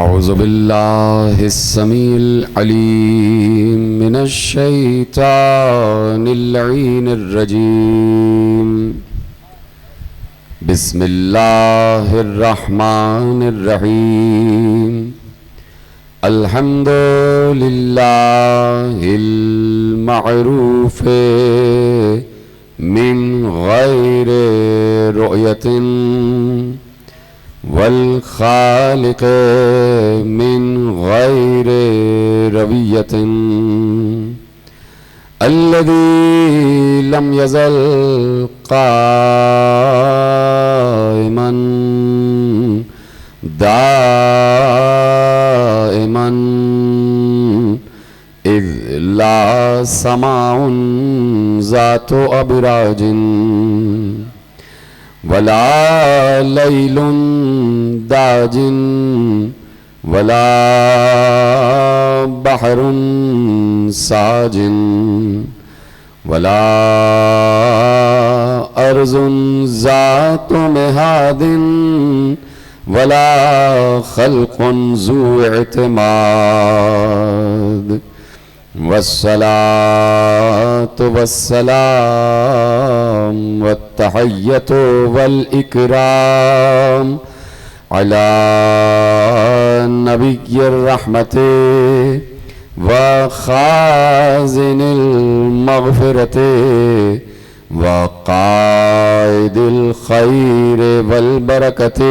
أعوذ بالله السميع العليم من الشيطان اللعين الرجيم. بسم الله الرحمن الرحيم. الحمد لله المعروف من غير رؤية والخالق من غير ربية الذي لم يزل قائما دائما إذ لا سماع ذات أبراج ولا ليل داج ولا بحر ساج ولا أرض ذات مهاد ولا خلق ذو اعتماد والصلاة والسلام والتحية والإكرام على نبي الرحمة وخازن المغفرة وقائد الخير والبركة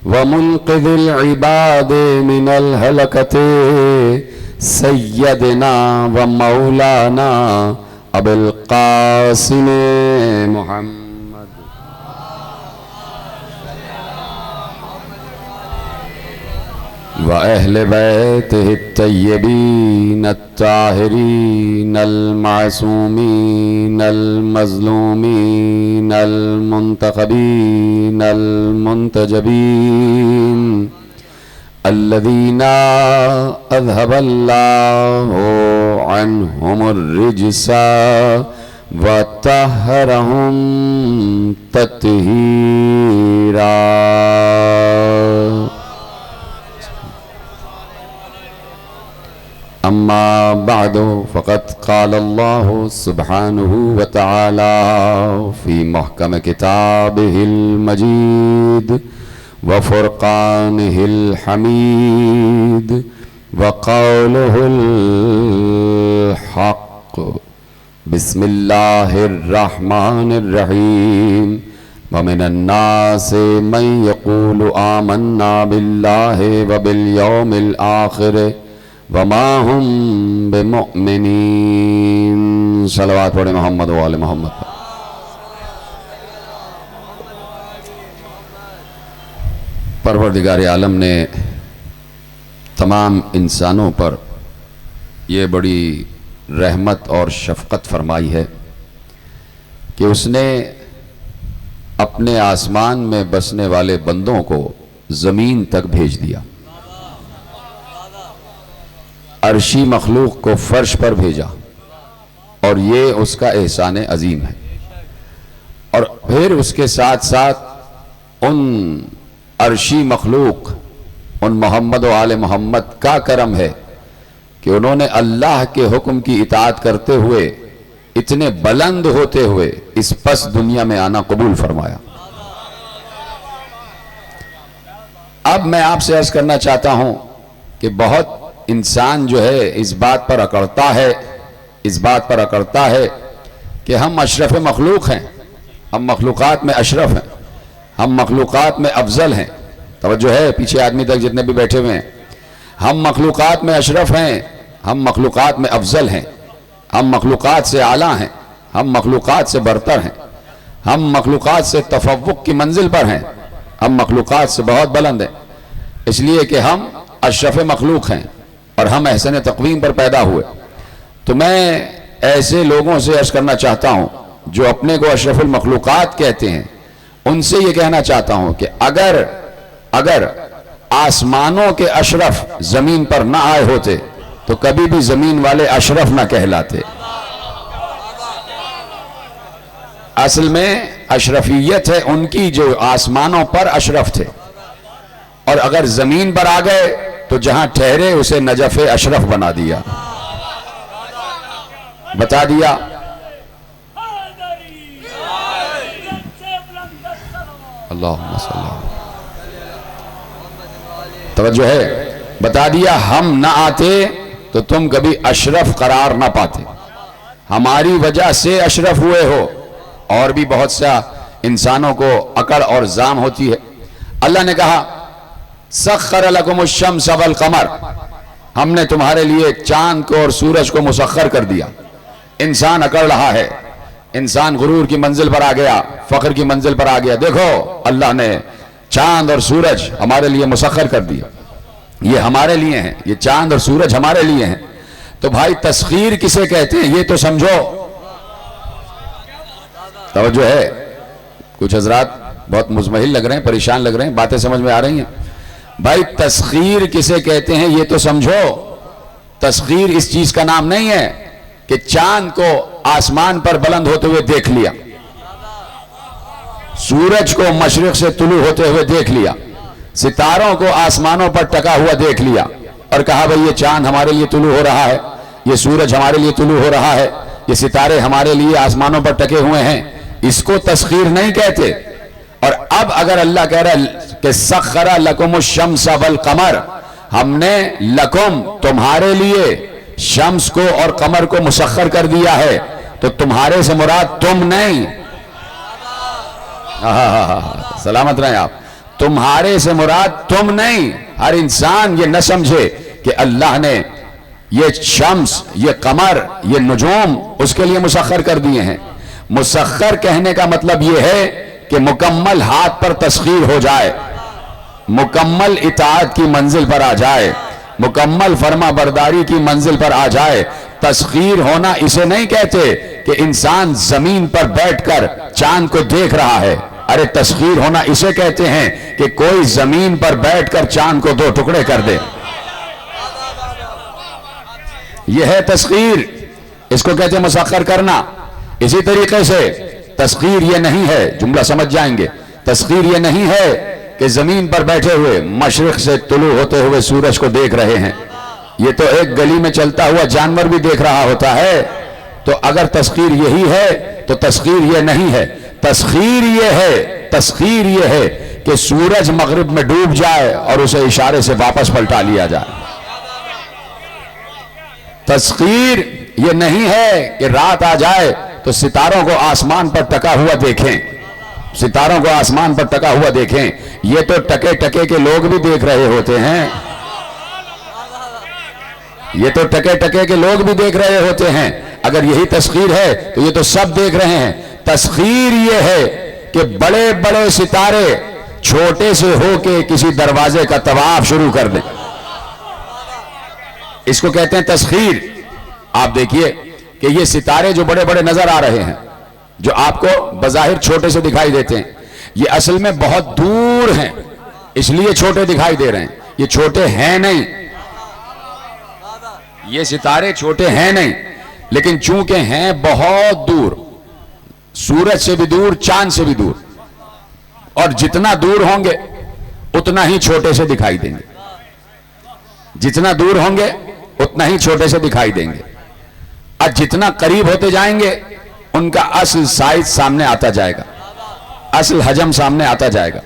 ومنقذ العباد من الهلكة سیدنا و مولانا ابو القاسم محمد و اہل بیتہ الطیبین الطاہرین المعصومین المظلومین المنتخبین المنتجبین الذين أذهب الله عنهم الرجس وطهرهم تطهيرا. أما بعد فقد قال الله سبحانه وتعالى في محكم كتابه المجيد وفرقانه الحميد وقوله الحق. بسم الله الرحمن الرحيم. ومن الناس من يقول آمنا بالله وباليوم الآخر وما هم بمؤمنين. صلوات پڑھیں محمد و آل محمد. پروردگار عالم نے تمام انسانوں پر یہ بڑی رحمت اور شفقت فرمائی ہے کہ اس نے اپنے آسمان میں بسنے والے بندوں کو زمین تک بھیج دیا، عرشی مخلوق کو فرش پر بھیجا، اور یہ اس کا احسان عظیم ہے. اور پھر اس کے ساتھ ساتھ ان عرشی مخلوق ان محمد و آل محمد کا کرم ہے کہ انہوں نے اللہ کے حکم کی اطاعت کرتے ہوئے اتنے بلند ہوتے ہوئے اس پس دنیا میں آنا قبول فرمایا. اب میں آپ سے عرض کرنا چاہتا ہوں کہ بہت انسان جو ہے اس بات پر اکڑتا ہے کہ ہم اشرف مخلوق ہیں، ہم مخلوقات میں اشرف ہیں، ہم مخلوقات میں افضل ہیں. توجہ ہے پیچھے آدمی تک جتنے بھی بیٹھے ہوئے ہیں. ہم مخلوقات میں اشرف ہیں، ہم مخلوقات میں افضل ہیں، ہم مخلوقات سے اعلیٰ ہیں، ہم مخلوقات سے برتر ہیں، ہم مخلوقات سے تفوق کی منزل پر ہیں، ہم مخلوقات سے بہت بلند ہیں، اس لیے کہ ہم اشرف مخلوق ہیں اور ہم احسن تقویم پر پیدا ہوئے. تو میں ایسے لوگوں سے عرض کرنا چاہتا ہوں جو اپنے کو اشرف المخلوقات کہتے ہیں، ان سے یہ کہنا چاہتا ہوں کہ اگر آسمانوں کے اشرف زمین پر نہ آئے ہوتے تو کبھی بھی زمین والے اشرف نہ کہلاتے. اصل میں اشرفیت ہے ان کی جو آسمانوں پر اشرف تھے، اور اگر زمین پر آ گئے تو جہاں ٹھہرے اسے نجف اشرف بنا دیا، بتا دیا۔ اللہم صلی اللہ، توجہ ہے، بتا دیا ہم نہ آتے تو تم کبھی اشرف قرار نہ پاتے، ہماری وجہ سے اشرف ہوئے ہو۔ اور بھی بہت سا انسانوں کو اکڑ اور زام ہوتی ہے۔ اللہ نے کہا سخر لکم الشمس والقمر، ہم نے تمہارے لیے چاند کو اور سورج کو مسخر کر دیا۔ انسان اکڑ رہا ہے، انسان غرور کی منزل پر آ گیا، فخر کی منزل پر آ گیا، دیکھو اللہ نے چاند اور سورج ہمارے لیے مسخر کر دیا، یہ ہمارے لیے ہیں، یہ چاند اور سورج ہمارے لیے ہیں۔ تو بھائی تسخیر کسے کہتے ہیں یہ تو سمجھو۔ توجہ ہے، کچھ حضرات بہت مزمحل لگ رہے ہیں، پریشان لگ رہے ہیں، باتیں سمجھ میں آ رہی ہیں؟ بھائی تسخیر کسے کہتے ہیں یہ تو سمجھو۔ تسخیر اس چیز کا نام نہیں ہے کہ چاند کو آسمان پر بلند ہوتے ہوئے دیکھ لیا، سورج کو مشرق سے طلوع ہوتے ہوئے دیکھ لیا، ستاروں کو آسمانوں پر ٹکا ہوا دیکھ لیا اور کہا بھئی یہ چاند ہمارے لیے طلوع ہو رہا ہے، یہ سورج ہمارے لیے طلوع ہو رہا ہے، یہ ستارے ہمارے لیے آسمانوں پر ٹکے ہوئے ہیں، اس کو تسخیر نہیں کہتے۔ اور اب اگر اللہ کہہ رہا ہے کہ سخر لکم الشمس والقمر، ہم نے لکم تمہارے لیے شمس کو اور قمر کو مسخر کر دیا ہے، تو تمہارے سے مراد تم نہیں، سلامت رہیں آپ، تمہارے سے مراد تم نہیں۔ ہر انسان یہ نہ سمجھے کہ اللہ نے یہ شمس، یہ قمر، یہ نجوم اس کے لیے مسخر کر دیے ہیں۔ مسخر کہنے کا مطلب یہ ہے کہ مکمل ہاتھ پر تسخیر ہو جائے، مکمل اطاعت کی منزل پر آ جائے، مکمل فرما برداری کی منزل پر آ جائے۔ تسخیر ہونا اسے نہیں کہتے کہ انسان زمین پر بیٹھ کر چاند کو دیکھ رہا ہے، ارے تسخیر ہونا اسے کہتے ہیں کہ کوئی زمین پر بیٹھ کر چاند کو دو ٹکڑے کر دے، یہ ہے تسخیر، اس کو کہتے ہیں مسخر کرنا۔ اسی طریقے سے تسخیر یہ نہیں ہے، جملہ سمجھ جائیں گے، تسخیر یہ نہیں ہے کہ زمین پر بیٹھے ہوئے مشرق سے طلوع ہوتے ہوئے سورج کو دیکھ رہے ہیں، یہ تو ایک گلی میں چلتا ہوا جانور بھی دیکھ رہا ہوتا ہے۔ تو اگر تسخیر یہی ہے تو تسخیر یہ نہیں ہے، تسخیر یہ ہے، تسخیر یہ ہے کہ سورج مغرب میں ڈوب جائے اور اسے اشارے سے واپس پلٹا لیا جائے۔ تسخیر یہ نہیں ہے کہ رات آ جائے تو ستاروں کو آسمان پر ٹکا ہوا دیکھیں، ستاروں کو آسمان پر ٹکا ہوا دیکھیں، یہ تو ٹکے ٹکے کے لوگ بھی دیکھ رہے ہوتے ہیں، یہ تو ٹکے ٹکے کے لوگ بھی دیکھ رہے ہوتے ہیں۔ اگر یہی تسخیر ہے تو یہ تو سب دیکھ رہے ہیں۔ تسخیر یہ ہے کہ بڑے بڑے ستارے چھوٹے سے ہو کے کسی دروازے کا طواف شروع کر دیں، اس کو کہتے ہیں تسخیر۔ آپ دیکھیے کہ یہ ستارے جو بڑے بڑے نظر آ رہے ہیں، جو آپ کو بظاہر چھوٹے سے دکھائی دیتے ہیں، یہ اصل میں بہت دور ہیں، اس لیے چھوٹے دکھائی دے رہے ہیں، یہ چھوٹے ہیں نہیں، یہ ستارے چھوٹے ہیں نہیں، لیکن چونکہ ہیں بہت دور، سورج سے بھی دور، چاند سے بھی دور، اور جتنا دور ہوں گے اتنا ہی چھوٹے سے دکھائی دیں گے، جتنا دور ہوں گے اتنا ہی چھوٹے سے دکھائی دیں گے، اور جتنا قریب ہوتے جائیں گے ان کا اصل سائز سامنے آتا جائے گا، اصل حجم سامنے آتا جائے گا۔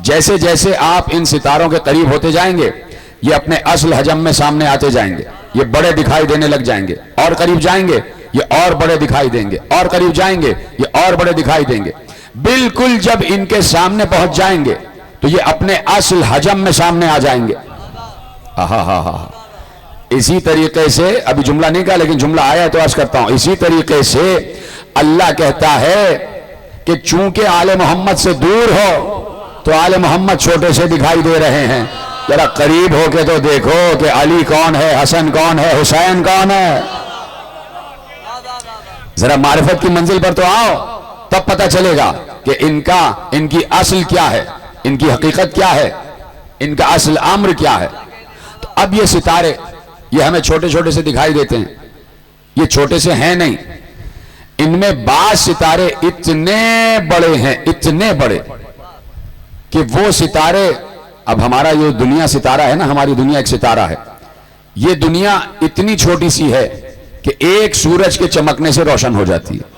جیسے جیسے آپ ان ستاروں کے قریب ہوتے جائیں گے یہ اپنے اصل حجم میں سامنے آتے جائیں گے، یہ بڑے دکھائی دینے لگ جائیں گے، اور قریب جائیں گے یہ اور بڑے دکھائی دیں گے، اور قریب جائیں گے یہ اور بڑے دکھائی دیں گے۔ بالکل جب ان کے سامنے پہنچ جائیں گے تو یہ اپنے اصل حجم میں سامنے آ جائیں گے۔ اسی طریقے سے، ابھی جملہ نہیں کہا لیکن جملہ آیا ہے تو عرض کرتا ہوں، اسی طریقے سے اللہ کہتا ہے کہ چونکہ آل محمد سے دور ہو تو آل محمد چھوٹے سے دکھائی دے رہے ہیں، ذرا قریب ہو کے تو دیکھو کہ علی کون ہے، حسن کون ہے، حسین کون ہے، ذرا معرفت کی منزل پر تو آؤ، تب پتہ چلے گا کہ ان کی اصل کیا ہے، ان کی حقیقت کیا ہے، ان کا اصل امر کیا ہے۔ تو اب یہ ستارے یہ ہمیں چھوٹے چھوٹے سے دکھائی دیتے ہیں، یہ چھوٹے سے ہیں نہیں، ان میں بعض ستارے اتنے بڑے ہیں، اتنے بڑے کہ وہ ستارے اب ہمارا یہ دنیا ستارہ ہے نا، ہماری دنیا ایک ستارہ ہے. یہ دنیا اتنی چھوٹی سی ہے کہ ایک سورج کے چمکنے سے روشن ہو جاتی ہے.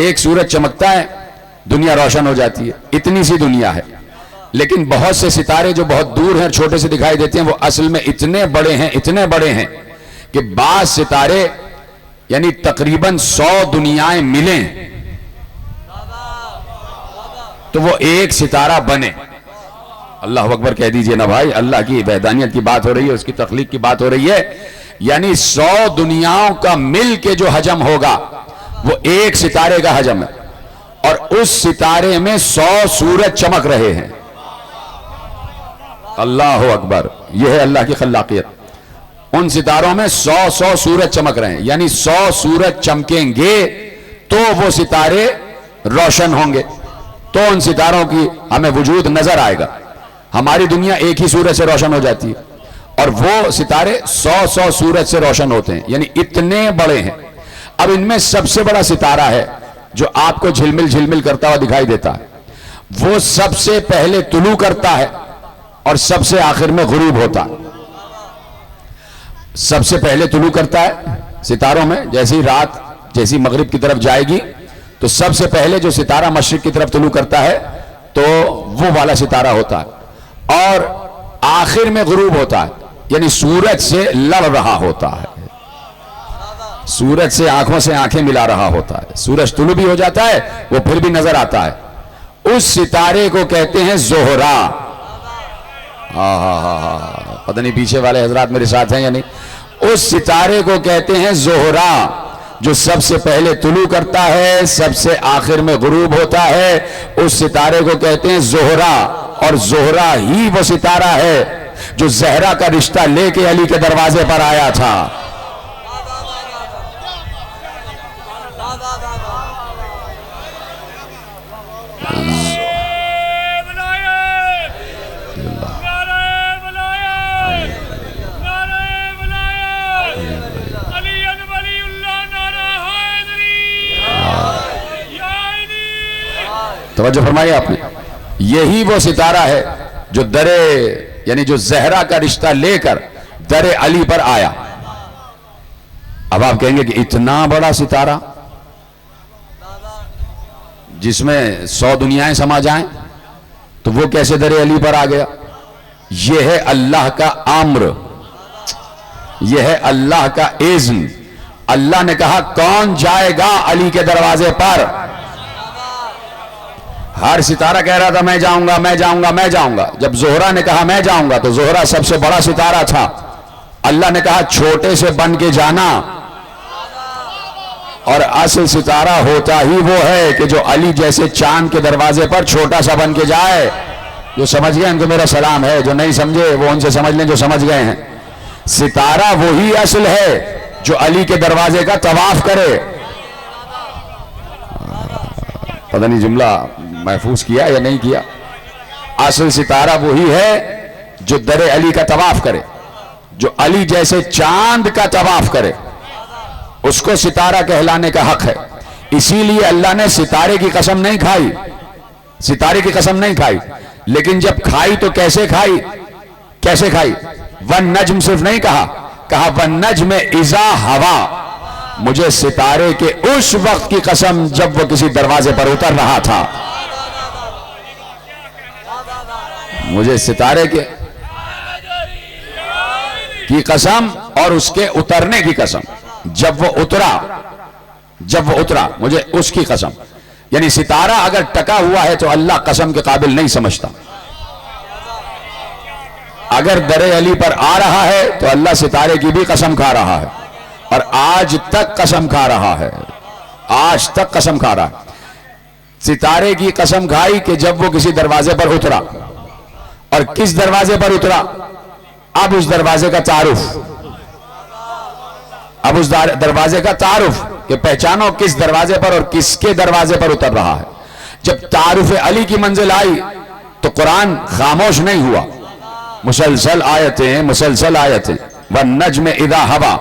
ایک سورج چمکتا ہے دنیا روشن ہو جاتی ہے. اتنی سی دنیا ہے. لیکن بہت سے ستارے جو بہت دور ہیں، چھوٹے سے دکھائی دیتے ہیں، وہ اصل میں اتنے بڑے ہیں کہ بعض ستارے یعنی تقریباً 100 دنیایں ملیں تو وہ ایک ستارہ بنے. اللہ اکبر کہہ دیجئے نا بھائی. اللہ کی وحدانیت کی بات ہو رہی ہے، اس کی تخلیق کی بات ہو رہی ہے. یعنی 100 دنیاؤں کا مل کے جو حجم ہوگا وہ ایک ستارے کا حجم ہے. اور اس ستارے میں 100 سورج چمک رہے ہیں. اللہ اکبر. یہ ہے اللہ کی خلاقیت. ان ستاروں میں 100 سورج چمک رہے ہیں. یعنی 100 سورج چمکیں گے تو وہ ستارے روشن ہوں گے، تو ان ستاروں کی ہمیں وجود نظر آئے گا. ہماری دنیا ایک ہی سورج سے روشن ہو جاتی ہے اور وہ ستارے 100 سورج سے روشن ہوتے ہیں. یعنی اتنے بڑے ہیں. اب ان میں سب سے بڑا ستارہ ہے جو آپ کو جھلمل کرتا ہوا دکھائی دیتا ہے. وہ سب سے پہلے طلوع کرتا ہے اور سب سے آخر میں غروب ہوتا ہے. سب سے پہلے طلوع کرتا ہے ستاروں میں. جیسی رات جیسی مغرب کی طرف جائے گی تو سب سے پہلے جو ستارہ مشرق کی طرف طلوع کرتا ہے تو وہ والا ستارہ ہوتا ہے. اور آخر میں غروب ہوتا ہے. یعنی سورج سے لڑ رہا ہوتا ہے. سورج سے آنکھوں سے آنکھیں ملا رہا ہوتا ہے. سورج طلوع بھی ہو جاتا ہے، وہ پھر بھی نظر آتا ہے. اس ستارے کو کہتے ہیں زہرا. پتہ نہیں پیچھے والے حضرات میرے ساتھ ہیں یا نہیں. اس ستارے کو کہتے ہیں زہرا، جو سب سے پہلے طلوع کرتا ہے، سب سے آخر میں غروب ہوتا ہے. اس ستارے کو کہتے ہیں زہرا. اور زہرا ہی وہ ستارہ ہے جو زہرا کا رشتہ لے کے علی کے دروازے پر آیا تھا. توجہ فرمائی آپ نے. یہی وہ ستارہ ہے جو یعنی جو زہرا کا رشتہ لے کر در علی پر آیا. اب آپ کہیں گے کہ اتنا بڑا ستارہ جس میں 100 دنیایں سما جائیں تو وہ کیسے در علی پر آ گیا؟ یہ ہے اللہ کا امر، یہ ہے اللہ کا اذن. اللہ نے کہا کون جائے گا علی کے دروازے پر. ہر ستارہ کہہ رہا تھا میں جاؤں گا میں جاؤں گا میں جاؤں گا. جب زہرا نے کہا میں جاؤں گا تو زہرا سب سے بڑا ستارہ تھا. اللہ نے کہا چھوٹے سے بن کے جانا. اور اصل ستارہ ہوتا ہی وہ ہے کہ جو علی جیسے چاند کے دروازے پر چھوٹا سا بن کے جائے. جو سمجھ گئے ان کو میرا سلام ہے، جو نہیں سمجھے وہ ان سے سمجھ لیں جو سمجھ گئے ہیں. ستارہ وہی اصل ہے جو علی کے دروازے کا طواف کرے. پتہ نہیں جملہ محفوظ کیا یا نہیں کیا. اصل ستارہ وہی ہے جو در علی کا طواف کرے، جو علی جیسے چاند کا طواف کرے. اس کو ستارہ کہلانے کا حق ہے. اسی لیے اللہ نے ستارے کی قسم نہیں کھائی، ستارے کی قسم نہیں کھائی. لیکن جب کھائی تو کیسے کھائی؟ کیسے کھائی؟ والنجم صرف نہیں کہا، کہا والنجم اذا ہوا. مجھے ستارے کے اس وقت کی قسم جب وہ کسی دروازے پر اتر رہا تھا. مجھے ستارے کی قسم اور اس کے اترنے کی قسم. جب وہ اترا مجھے اس کی قسم. یعنی ستارہ اگر ٹکا ہوا ہے تو اللہ قسم کے قابل نہیں سمجھتا. اگر در علی پر آ رہا ہے تو اللہ ستارے کی بھی قسم کھا رہا ہے، اور آج تک قسم کھا رہا ہے. آج تک قسم کھا رہا ہے. ستارے کی قسم کھائی کہ جب وہ کسی دروازے پر اترا. اور کس دروازے پر اترا؟ اب اس دروازے کا تعارف، اب اس دروازے کا تعارف کہ پہچانو کس دروازے پر اور کس کے دروازے پر اتر رہا ہے. جب تعارف علی کی منزل آئی تو قرآن خاموش نہیں ہوا. مسلسل آیتیں والنجم اذا ہوا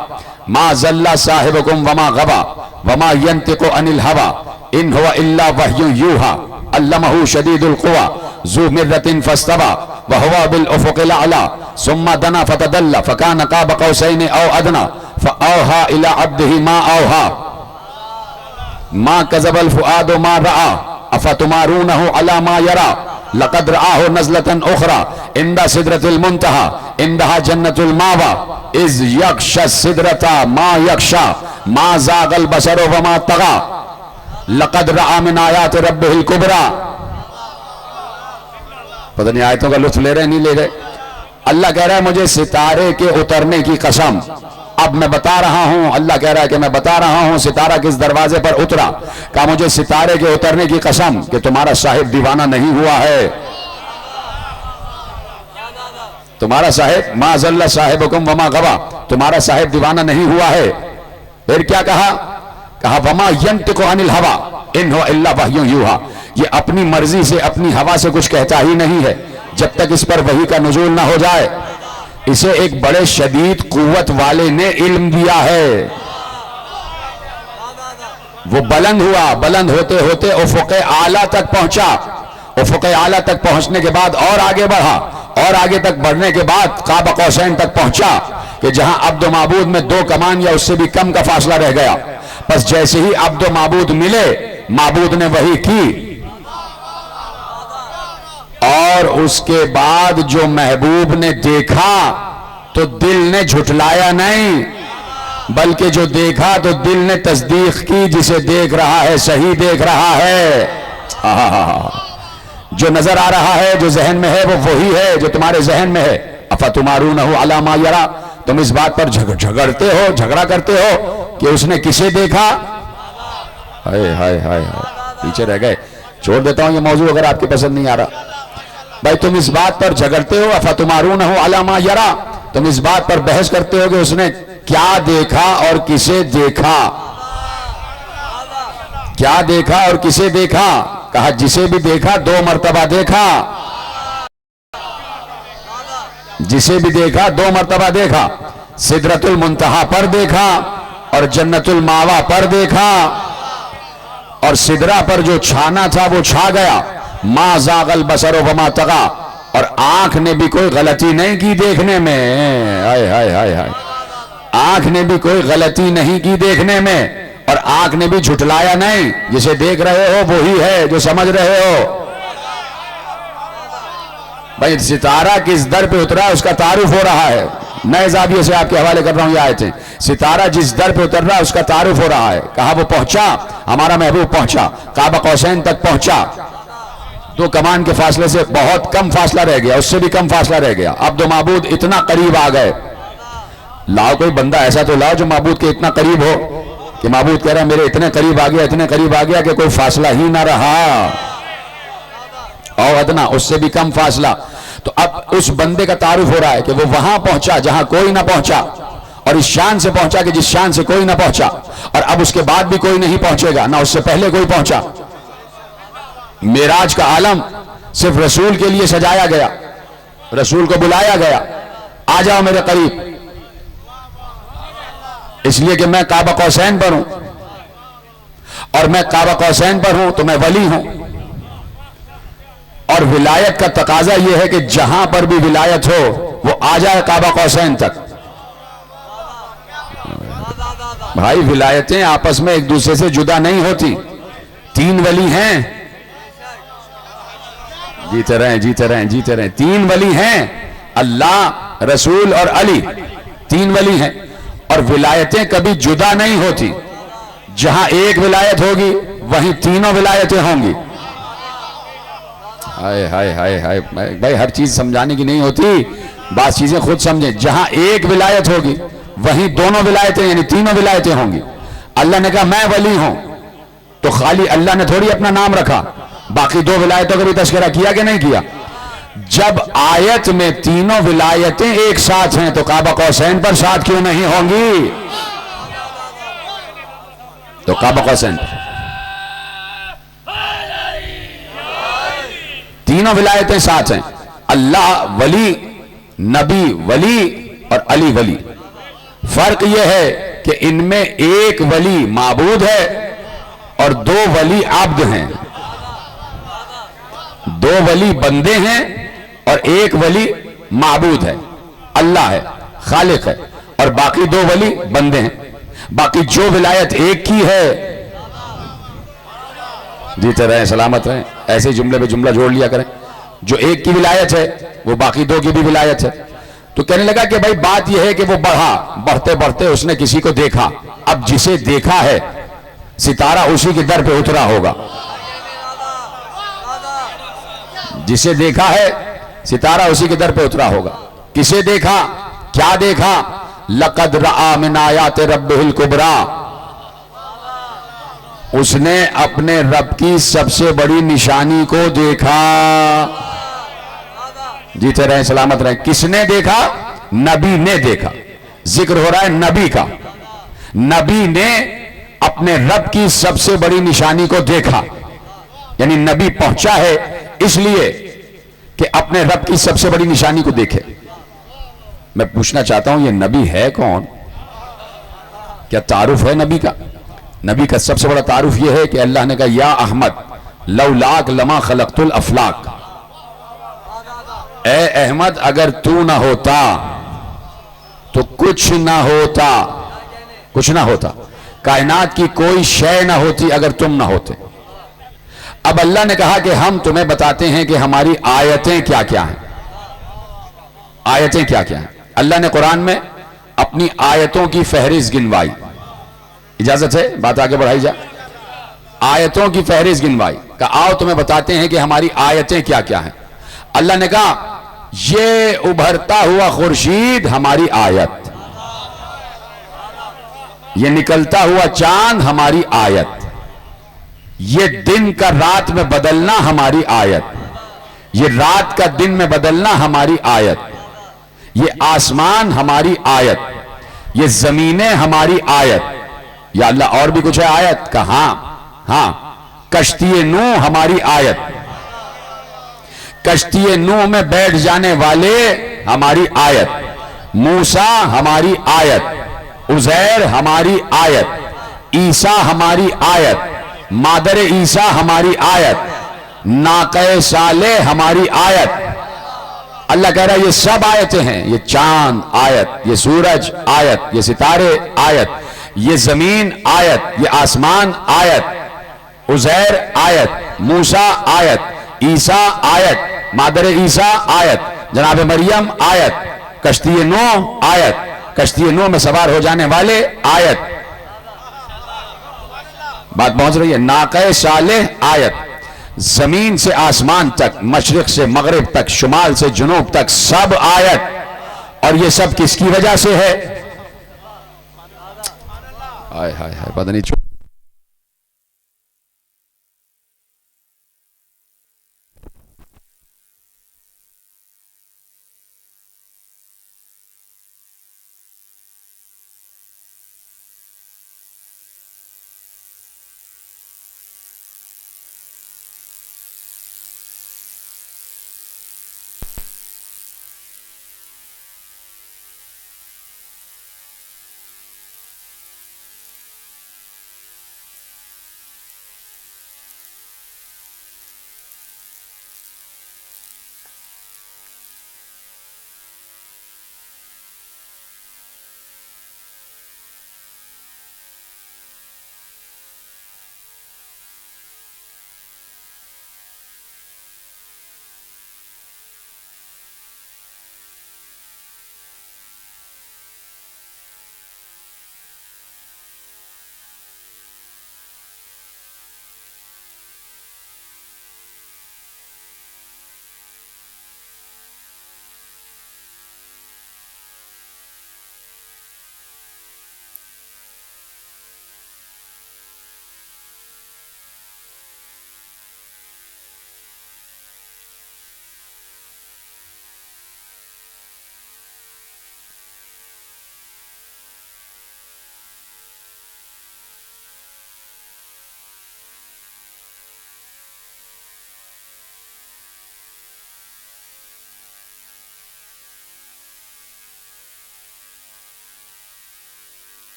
ما ضل صاحبکم وما غوا وما ينطق عن الهوى ان هو الا وحی یوحى علمہ شدید القوى ذو مرۃ فاستوى وهو بالافق الاعلى ثم دنا فتدلى فكان قاب قوسين او ادنى فاوحى الى عبده ما اوحى ما كذب الفؤاد ما راى افتمارونه على ما يرى لقد رآه نزلة اخرى عند سدرة المنتهى عندها جنة المأوى اذ يغشى السدرة ما يغشى ما زاغ البصر وما طغى لقد رأى من آیات ربه الکبریٰ. پتہ نہیں آیتوں کا لطف لے رہے نہیں لے رہے. اللہ کہہ رہا ہے مجھے ستارے کے اترنے کی قسم. اب میں بتا رہا ہوں، اللہ کہہ رہا ہے کہ میں بتا رہا ہوں ستارہ کس دروازے پر اترا. کہا مجھے ستارے کے اترنے کی قسم کہ تمہارا صاحب دیوانہ نہیں ہوا ہے. تمہارا صاحب ما ضل صاحبکم وما غوی، تمہارا صاحب دیوانہ نہیں ہوا ہے. پھر کیا کہا؟ کہا وما ینطق عن الہویٰ ان هو الا وحی یوحیٰ. یہ اپنی مرضی سے اپنی ہوا سے کچھ کہتا ہی نہیں ہے جب تک اس پر وحی کا نزول نہ ہو جائے. اسے ایک بڑے شدید قوت والے نے علم دیا ہے. وہ بلند ہوا، بلند ہوتے ہوتے افق اعلیٰ تک پہنچا. افق اعلیٰ تک پہنچنے کے بعد اور آگے بڑھا، اور آگے تک بڑھنے کے بعد قاب قوسین تک پہنچا کہ جہاں عبد و معبود میں 2 کمان یا اس سے بھی کم کا فاصلہ رہ گیا. پس جیسے ہی عبد و معبود ملے، معبود نے وحی کی، اور اس کے بعد جو محبوب نے دیکھا تو دل نے جھٹلایا نہیں، بلکہ جو دیکھا تو دل نے تصدیق کی. جسے دیکھ رہا ہے صحیح دیکھ رہا ہے. جو نظر آ رہا ہے، جو ذہن میں ہے، وہ وہی ہے جو تمہارے ذہن میں ہے. افتمارونہ علی ما یری، تم اس بات پر جھگڑتے ہو، جھگڑا کرتے ہو کہ اس نے کسے دیکھا. ہائے ہائے ہائے، پیچھے رہ گئے. چھوڑ دیتا ہوں یہ موضوع اگر آپ کی پسند نہیں آ رہا. بھائی تم اس بات پر جھگڑتے ہو، افتمارونہ علی ما یری، تم اس بات پر بحث کرتے ہو کہ اس نے کیا دیکھا اور کسے دیکھا. کیا دیکھا اور کسے دیکھا؟ کہا جسے بھی دیکھا 2 مرتبہ دیکھا. جسے بھی دیکھا 2 مرتبہ دیکھا. سدرۃ المنتہا پر دیکھا اور جنت المأویٰ پر دیکھا. اور سدرہ پر جو چھانا تھا وہ چھا گیا. ما زاغ البصر وما طغى، اور آنکھ نے بھی کوئی غلطی نہیں کی دیکھنے میں. ہائے ہائے ہائے ہائے، آنکھ نے بھی کوئی غلطی نہیں کی دیکھنے میں، اور آنکھ نے بھی جھٹلایا نہیں. جسے دیکھ رہے ہو وہی ہے جو سمجھ رہے ہو. بھائی ستارہ کس در پہ اترا اس کا تعارف ہو رہا ہے. نئے زاویے سے آپ کے حوالے کر رہا ہوں یہ آیتیں. ستارہ جس در پہ اتر رہا ہے اس کا تعارف ہو رہا ہے. کہا وہ پہنچا، ہمارا محبوب پہنچا، قاب قوسین تک پہنچا. 2 کمان کے فاصلے سے بہت کم فاصلہ رہ گیا، اس سے بھی کم فاصلہ رہ گیا. عبد و معبود اتنا قریب آ گئے. لاؤ کوئی بندہ ایسا تو لاؤ جو معبود کے اتنا قریب ہو کہ معبود کہہ رہا ہے میرے اتنے قریب آ گیا، اتنے قریب آ گیا کہ کوئی فاصلہ ہی نہ رہا. اور ادنا، اس سے بھی کم فاصلہ. تو اب اس بندے کا تعارف ہو رہا ہے کہ وہ وہاں پہنچا جہاں کوئی نہ پہنچا، اور اس شان سے پہنچا کہ جس شان سے کوئی نہ پہنچا، اور اب اس کے بعد بھی کوئی نہیں پہنچے گا، نہ اس سے پہلے کوئی پہنچا. معراج کا عالم صرف رسول کے لیے سجایا گیا. رسول کو بلایا گیا، آ جاؤ میرے قریب، اس لیے کہ میں قاب قوسین پر ہوں، اور میں قاب قوسین پر ہوں تو میں ولی ہوں. اور ولایت کا تقاضا یہ ہے کہ جہاں پر بھی ولایت ہو وہ آ جائے قاب قوسین تک. بھائی ولایتیں آپس میں ایک دوسرے سے جدا نہیں ہوتی. 3 ولی ہیں، جیتے رہیں جیتے رہیں جیتے رہیں. 3 ولی ہیں، اللہ، رسول اور علی. 3 ولی ہیں، اور ولایتیں کبھی جدا نہیں ہوتی. جہاں ایک ولایت ہوگی وہیں تینوں ولایتیں ہوں گی. ہائے ہائے ہائے ہائے. بھائی ہر چیز سمجھانے کی نہیں ہوتی، بعض چیزیں خود سمجھیں. جہاں ایک ولایت ہوگی وہیں دونوں ولایتیں یعنی تینوں ولایتیں ہوں گی. اللہ نے کہا میں ولی ہوں، تو خالی اللہ نے تھوڑی اپنا نام رکھا، باقی 2 ولایتوں کا بھی تذکرہ کیا کہ نہیں کیا. جب آیت میں تینوں ولایتیں ایک ساتھ ہیں تو قاب قوسین پر ساتھ کیوں نہیں ہوں گی؟ تو قاب قوسین پر تینوں ولایتیں ساتھ ہیں. اللہ ولی، نبی ولی، اور علی ولی. فرق یہ ہے کہ ان میں ایک ولی معبود ہے اور 2 ولی عبد ہیں. دو ولی بندے ہیں اور ایک ولی معبود ہے، اللہ ہے، خالق ہے، اور باقی دو ولی بندے ہیں۔ باقی جو ولایت ایک کی ہے، جیتے رہیں سلامت رہیں، ایسے جملے پہ جملہ جوڑ لیا کریں، جو ایک کی ولایت ہے وہ باقی دو کی بھی ولایت ہے۔ تو کہنے لگا کہ بھائی بات یہ ہے کہ وہ بڑھتے بڑھتے اس نے کسی کو دیکھا، اب جسے دیکھا ہے ستارہ اسی کے در پہ اترا ہوگا، جسے دیکھا ہے ستارہ اسی کے در پہ اترا ہوگا۔ کسے دیکھا؟ کیا دیکھا؟ لقد رأى من آیات ربہ الکبریٰ، اس نے اپنے رب کی سب سے بڑی نشانی کو دیکھا۔ جیتے رہیں سلامت رہیں۔ کس نے دیکھا؟ نبی نے دیکھا، ذکر ہو رہا ہے نبی کا۔ نبی نے اپنے رب کی سب سے بڑی نشانی کو دیکھا، یعنی نبی پہنچا ہے اس لیے کہ اپنے رب کی سب سے بڑی نشانی کو دیکھے۔ میں پوچھنا چاہتا ہوں یہ نبی ہے کون؟ کیا تعارف ہے نبی کا؟ نبی کا سب سے بڑا تعارف یہ ہے کہ اللہ نے کہا یا احمد لولاک لما خلقت الافلاک، اے احمد اگر تو نہ ہوتا تو کچھ نہ ہوتا، کچھ نہ ہوتا، کائنات کی کوئی شے نہ ہوتی اگر تم نہ ہوتے۔ اب اللہ نے کہا کہ ہم تمہیں بتاتے ہیں کہ ہماری آیتیں کیا کیا ہیں، آیتیں کیا کیا ہیں۔ اللہ نے قرآن میں اپنی آیتوں کی فہرست گنوائی، اجازت ہے بات آگے بڑھائی جائے؟ آیتوں کی فہرست گنوائی، کہ آؤ تمہیں بتاتے ہیں کہ ہماری آیتیں کیا کیا ہیں۔ اللہ نے کہا یہ ابھرتا ہوا خورشید ہماری آیت، یہ نکلتا ہوا چاند ہماری آیت، یہ دن کا رات میں بدلنا ہماری آیت، یہ رات کا دن میں بدلنا ہماری آیت، یہ آسمان ہماری آیت، یہ زمینیں ہماری آیت۔ یا اللہ اور بھی کچھ ہے آیت؟ کہا ہاں، کشتی نوح ہماری آیت، کشتی نوح میں بیٹھ جانے والے ہماری آیت، موسیٰ ہماری آیت، عزیر ہماری آیت، عیسیٰ ہماری آیت، مادر عیسیٰ ہماری آیت، ناقہ صالح ہماری آیت۔ اللہ کہہ رہا ہے یہ سب آیتیں ہیں، یہ چاند آیت، یہ سورج آیت، یہ ستارے آیت، یہ زمین آیت، یہ آسمان آیت، عزیر آیت، موسیٰ آیت، عیسیٰ آیت، مادر عیسیٰ آیت، جناب مریم آیت، کشتی نوح آیت، کشتی نوح میں سوار ہو جانے والے آیت۔ بات پہنچ رہی ہے؟ ناقہ صالح آیت، زمین سے آسمان تک، مشرق سے مغرب تک، شمال سے جنوب تک سب آیت۔ اور یہ سب کس کی وجہ سے ہے؟ ہائے ہائے ہائے، پتہ نہیں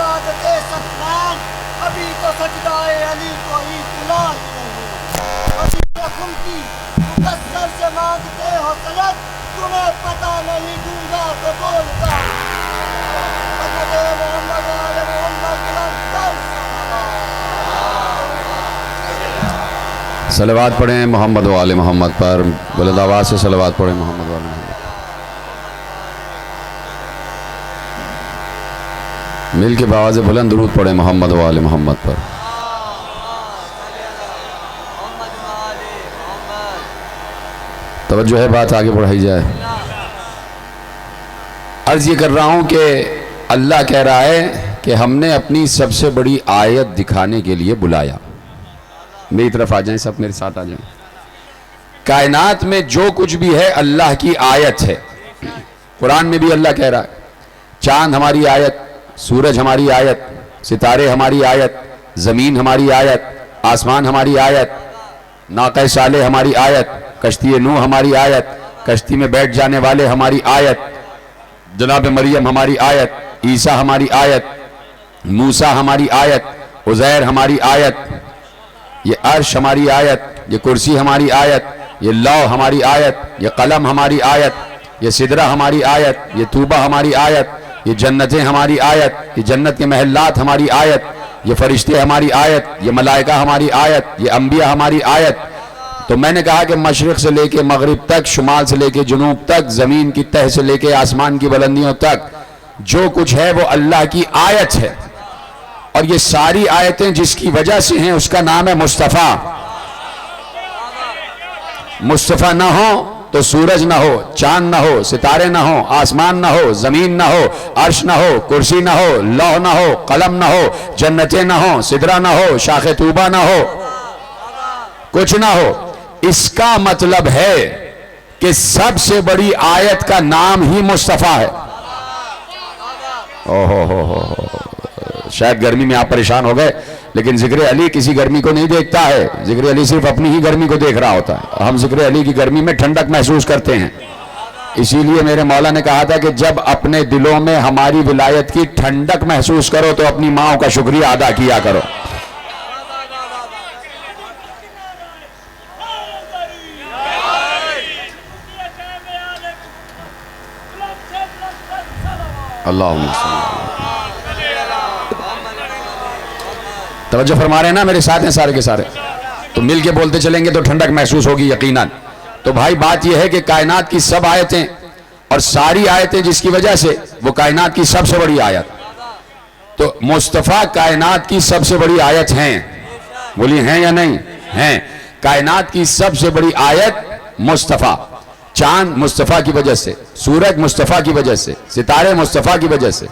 عبادت ستنان ابھی تو سجدائے علی کوئی بلا ہی نہیں. ابھی رقم کی مقصر سے مانگتے ہو سند, تمہیں پتہ نہیں دوں گا تو بولتا. محمد آل محمد لمبر صلوات پڑھیں محمد و آل محمد پر. بلند آواز سے صلوات پڑھیں محمد و آل محمد. مل کے بآواز بلند درود پڑھیں محمد و آل محمد پر. توجہ ہے, بات آگے بڑھائی جائے. عرض یہ کر رہا ہوں کہ اللہ کہہ رہا ہے کہ ہم نے اپنی سب سے بڑی آیت دکھانے کے لیے بلایا. میری طرف آ جائیں, سب میرے ساتھ آ جائیں. کائنات میں جو کچھ بھی ہے اللہ کی آیت ہے. قرآن میں بھی اللہ کہہ رہا ہے چاند ہماری آیت, سورج ہماری آیت, ستارے ہماری آیت, زمین ہماری آیت, آسمان ہماری آیت, ناقہ صالح ہماری آیت, کشتی نوح ہماری آیت, کشتی میں بیٹھ جانے والے ہماری آیت, جناب مریم ہماری آیت, عیسیٰ ہماری آیت, موسیٰ ہماری آیت, عزیر ہماری آیت, یہ عرش ہماری آیت, یہ کرسی ہماری آیت, یہ لوح ہماری آیت, یہ قلم ہماری آیت, یہ سدرہ ہماری آیت, یہ طوبہ ہماری آیت, یہ جنتیں ہماری آیت, یہ جنت کے محلات ہماری آیت, یہ فرشتے ہماری آیت, یہ ملائکہ ہماری آیت, یہ انبیاء ہماری آیت. تو میں نے کہا کہ مشرق سے لے کے مغرب تک, شمال سے لے کے جنوب تک, زمین کی تہ سے لے کے آسمان کی بلندیوں تک جو کچھ ہے وہ اللہ کی آیت ہے. اور یہ ساری آیتیں جس کی وجہ سے ہیں اس کا نام ہے مصطفیٰ. مصطفیٰ نہ ہو تو سورج نہ ہو, چاند نہ ہو, ستارے نہ ہو, آسمان نہ ہو, زمین نہ ہو, عرش نہ ہو, کرسی نہ ہو, لوح نہ ہو, قلم نہ ہو, جنتیں نہ ہو, سدرہ نہ ہو, شاخ طوبہ نہ ہو, کچھ نہ ہو. اس کا مطلب ہے کہ سب سے بڑی آیت کا نام ہی مصطفیٰ ہے. شاید گرمی میں آپ پریشان ہو گئے, لیکن ذکر علی کسی گرمی کو نہیں دیکھتا ہے. ذکر علی صرف اپنی ہی گرمی کو دیکھ رہا ہوتا ہے. ہم ذکر علی کی گرمی میں ٹھنڈک محسوس کرتے ہیں. اسی لیے میرے مولا نے کہا تھا کہ جب اپنے دلوں میں ہماری ولایت کی ٹھنڈک محسوس کرو تو اپنی ماؤں کا شکریہ ادا کیا کرو. اللہم توجہ فرما رہے ہیں نا, میرے ساتھ ہیں سارے کے سارے, تو مل کے بولتے چلیں گے تو ٹھنڈک محسوس ہوگی یقیناً. تو بھائی بات یہ ہے کہ کائنات کی سب آیتیں اور ساری آیتیں جس کی وجہ سے وہ کائنات کی سب سے بڑی آیت. تو مصطفیٰ کائنات کی سب سے بڑی آیت ہیں. بولیے ہیں یا نہیں ہیں؟ کائنات کی سب سے بڑی آیت مصطفیٰ. چاند مصطفیٰ کی وجہ سے, سورج مصطفیٰ کی وجہ سے, ستارے مصطفیٰ کی وجہ سے,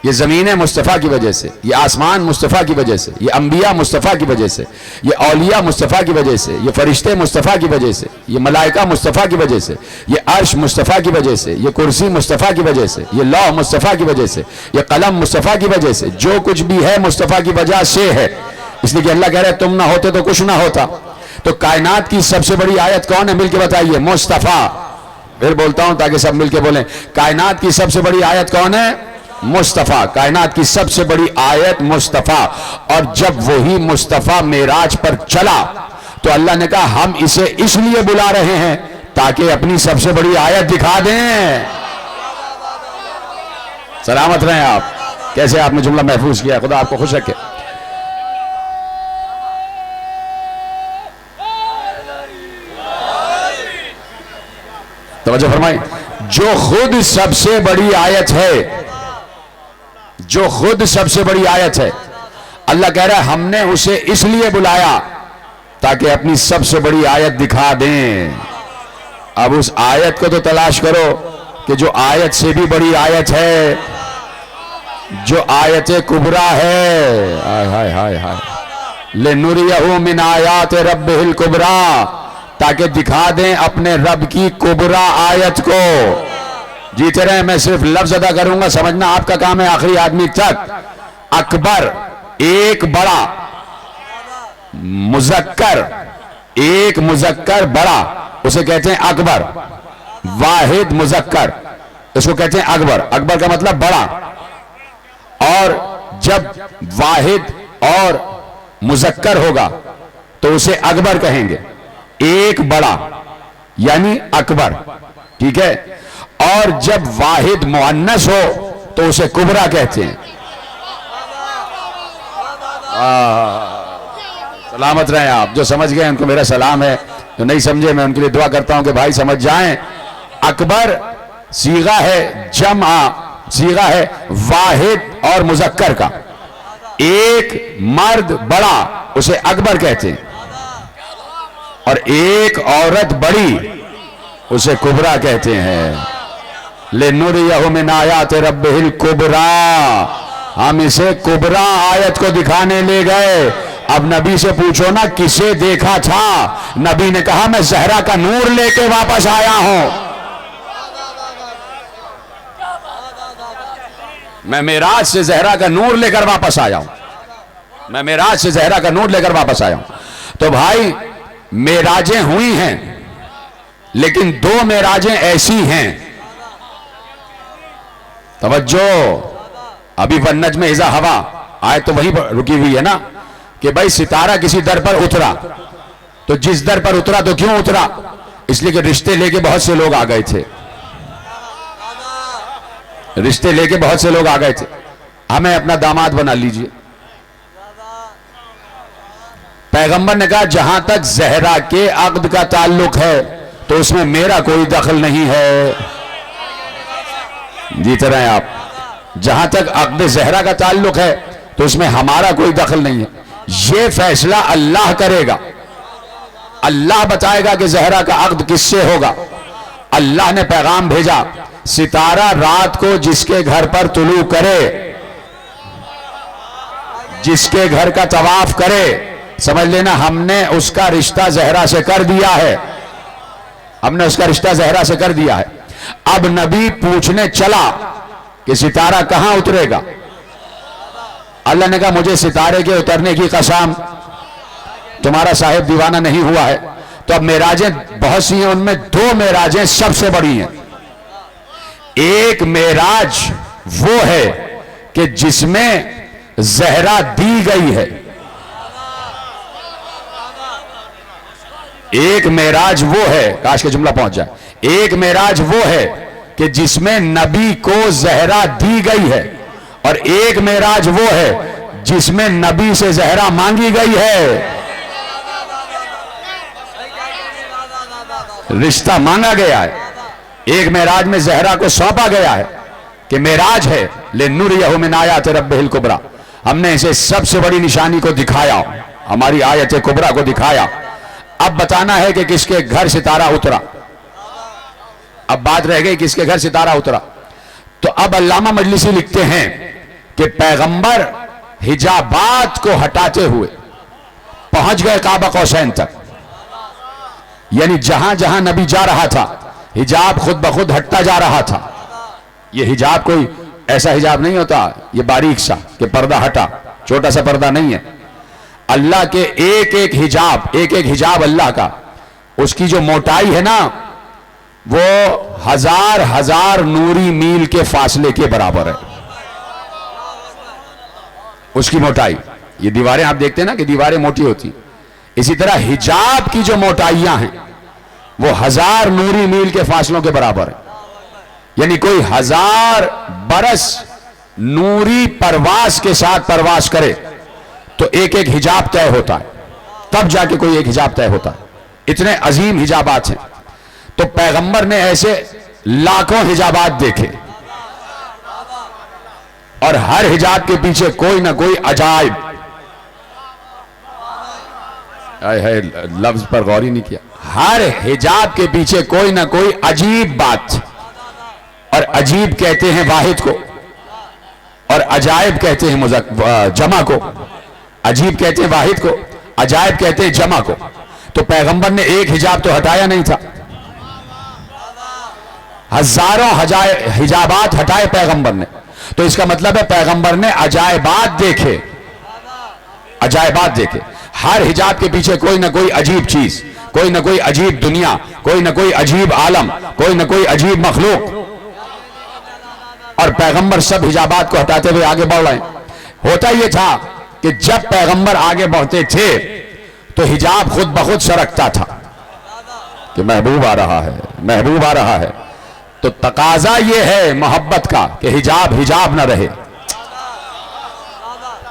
یہ زمینیں مصطفیٰ کی وجہ سے, یہ آسمان مصطفیٰ کی وجہ سے, یہ انبیاء مصطفیٰ کی وجہ سے, یہ اولیاء مصطفیٰ کی وجہ سے, یہ فرشتے مصطفیٰ کی وجہ سے, یہ ملائکہ مصطفیٰ کی وجہ سے, یہ عرش مصطفیٰ کی وجہ سے, یہ کرسی مصطفیٰ کی وجہ سے, یہ لوح مصطفیٰ کی وجہ سے, یہ قلم مصطفیٰ کی وجہ سے. جو کچھ بھی ہے مصطفیٰ کی وجہ سے ہے. اس لیے کہ اللہ کہہ رہے تم نہ ہوتے تو کچھ نہ ہوتا. تو کائنات کی سب سے بڑی آیت کون ہے؟ مل کے بتائیے. مصطفیٰ. پھر بولتا ہوں تاکہ سب مل کے بولیں. کائنات کی سب سے بڑی آیت کون ہے؟ مصطفیٰ. کائنات کی سب سے بڑی آیت مصطفیٰ. اور جب وہی مصطفیٰ معراج پر چلا تو اللہ نے کہا ہم اسے اس لیے بلا رہے ہیں تاکہ اپنی سب سے بڑی آیت دکھا دیں. سلامت رہیں آپ. کیسے آپ نے جملہ محفوظ کیا, خدا آپ کو خوش رکھے. توجہ فرمائیں. جو خود سب سے بڑی آیت ہے, جو خود سب سے بڑی آیت ہے, اللہ کہہ رہا ہے ہم نے اسے اس لیے بلایا تاکہ اپنی سب سے بڑی آیت دکھا دیں. اب اس آیت کو تو تلاش کرو کہ جو آیت سے بھی بڑی آیت ہے, جو آیت کبریٰ ہے. ہائے ہائے ہائے. لِنُرِيَهُ مِنْ آیَاتِ رَبِّهِ الْكُبْرَىٰ, تاکہ دکھا دیں اپنے رب کی کبریٰ آیت کو. جیتے رہیں, میں صرف لفظ ادا کروں گا, سمجھنا آپ کا کام ہے آخری آدمی تک. اکبر ایک بڑا, مذکر ایک مذکر بڑا, اسے کہتے ہیں اکبر. واحد مذکر اس کو کہتے ہیں اکبر. اکبر کا مطلب بڑا. اور جب واحد اور مذکر ہوگا تو اسے اکبر کہیں گے، ایک بڑا یعنی اکبر، ٹھیک ہے؟ اور جب واحد مؤنث ہو تو اسے کبرا کہتے ہیں۔ سلامت رہیں آپ، جو سمجھ گئے ان کو میرا سلام ہے، جو نہیں سمجھے میں ان کے لیے دعا کرتا ہوں کہ بھائی سمجھ جائیں۔ اکبر صیغہ ہے جمع، صیغہ ہے واحد اور مذکر کا، ایک مرد بڑا اسے اکبر کہتے ہیں، اور ایک عورت بڑی اسے کبرا کہتے ہیں۔ لِنُرِيَهُ مِنْ آیَاتِ رَبِّهِ الْكُبْرَى، ہم اسے کبرا آیت کو دکھانے لے گئے۔ اب نبی سے پوچھو نا کسے دیکھا تھا؟ نبی نے کہا میں زہرا کا نور لے کے واپس آیا ہوں، میں معراج سے زہرا کا نور لے کر واپس آیا ہوں، میں معراج سے زہرا کا نور لے کر واپس آیا ہوں۔ تو بھائی معراجیں ہوئی ہیں، لیکن دو معراجیں ایسی ہیں، توجہ، ابھی وَالنَّجْمِ إِذَا هَوَىٰ آیت تو وہیں رکی ہوئی ہے نا، کہ بھائی ستارہ کسی در پر اترا، تو جس در پر اترا تو کیوں اترا؟ اس لیے کہ رشتے لے کے بہت سے لوگ آ گئے تھے، رشتے لے کے بہت سے لوگ آ گئے تھے، ہمیں اپنا داماد بنا لیجئے۔ پیغمبر نے کہا جہاں تک زہرا کے عقد کا تعلق ہے تو اس میں میرا کوئی دخل نہیں ہے، جیتے رہیں آپ، جہاں تک عقد زہرا کا تعلق ہے تو اس میں ہمارا کوئی دخل نہیں ہے، یہ فیصلہ اللہ کرے گا، اللہ بتائے گا کہ زہرا کا عقد کس سے ہوگا۔ اللہ نے پیغام بھیجا، ستارہ رات کو جس کے گھر پر طلوع کرے، جس کے گھر کا طواف کرے، سمجھ لینا ہم نے اس کا رشتہ زہرا سے کر دیا ہے، ہم نے اس کا رشتہ زہرا سے کر دیا ہے۔ اب نبی پوچھنے چلا کہ ستارہ کہاں اترے گا؟ اللہ نے کہا مجھے ستارے کے اترنے کی قسم، تمہارا صاحب دیوانہ نہیں ہوا ہے۔ تو اب معراجیں بہت سی ہیں، ان میں دو معراجیں سب سے بڑی ہیں۔ ایک معراج وہ ہے کہ جس میں زہرا دی گئی ہے، ایک معراج وہ ہے، کاش کہ جملہ پہنچ جائے، ایک معراج وہ ہے کہ جس میں نبی کو زہرا دی گئی ہے، اور ایک معراج وہ ہے جس میں نبی سے زہرا مانگی گئی ہے، رشتہ مانگا گیا ہے۔ ایک معراج میں زہرا کو سونپا گیا ہے کہ معراج ہے لِنُرِيَهُ مِنْ آیَاتِ رَبِّهِ الْكُبْرَى، ہم نے اسے سب سے بڑی نشانی کو دکھایا، ہماری آیت کبرا کو دکھایا۔ اب بتانا ہے کہ کس کے گھر ستارہ اترا، اب بات رہ گئی کس کے گھر ستارہ اترا۔ تو اب علامہ مجلسی لکھتے ہیں کہ پیغمبر حجابات کو ہٹاتے ہوئے پہنچ گئے کعبہ قوسین تک، یعنی جہاں جہاں نبی جا رہا تھا حجاب خود بخود ہٹتا جا رہا تھا۔ یہ حجاب کوئی ایسا حجاب نہیں ہوتا یہ باریک سا کہ پردہ ہٹا، چھوٹا سا پردہ نہیں ہے، اللہ کے ایک ایک حجاب اللہ کا، اس کی جو موٹائی ہے نا وہ ہزار نوری میل کے فاصلے کے برابر ہے، اس کی موٹائی۔ یہ دیواریں آپ دیکھتے ہیں نا کہ دیواریں موٹی ہوتی، اسی طرح حجاب کی جو موٹائیاں ہیں وہ 1000 نوری میل کے فاصلوں کے برابر ہے، یعنی کوئی 1000 برس نوری پرواز کے ساتھ پرواز کرے تو ایک ایک حجاب طے ہوتا ہے، تب جا کے کوئی ایک حجاب طے ہوتا ہے، اتنے عظیم حجابات ہیں۔ تو پیغمبر نے ایسے لاکھوں حجابات دیکھے، اور ہر حجاب کے پیچھے کوئی نہ کوئی عجائب، لفظ پر غور ہی نہیں کیا، ہر حجاب کے پیچھے کوئی نہ کوئی عجیب بات، اور عجیب کہتے ہیں واحد کو، اور عجائب کہتے ہیں جمع کو، عجیب کہتے ہیں واحد کو، عجائب کہتے ہیں جمع کو۔ تو پیغمبر نے ایک حجاب تو ہٹایا نہیں تھا، ہزاروں حجابات ہٹائے پیغمبر نے، تو اس کا مطلب ہے پیغمبر نے عجائبات دیکھے، عجائبات دیکھے، ہر حجاب کے پیچھے کوئی نہ کوئی عجیب چیز، کوئی نہ کوئی عجیب دنیا، کوئی نہ کوئی عجیب عالم، کوئی نہ کوئی عجیب مخلوق، اور پیغمبر سب حجابات کو ہٹاتے ہوئے آگے بڑھ رہے ہیں۔ ہوتا یہ تھا کہ جب پیغمبر آگے بڑھتے تھے تو حجاب خود بخود سرکتا تھا کہ محبوب آ رہا ہے، محبوب آ رہا ہے. تو تقاضا یہ ہے محبت کا کہ حجاب حجاب نہ رہے.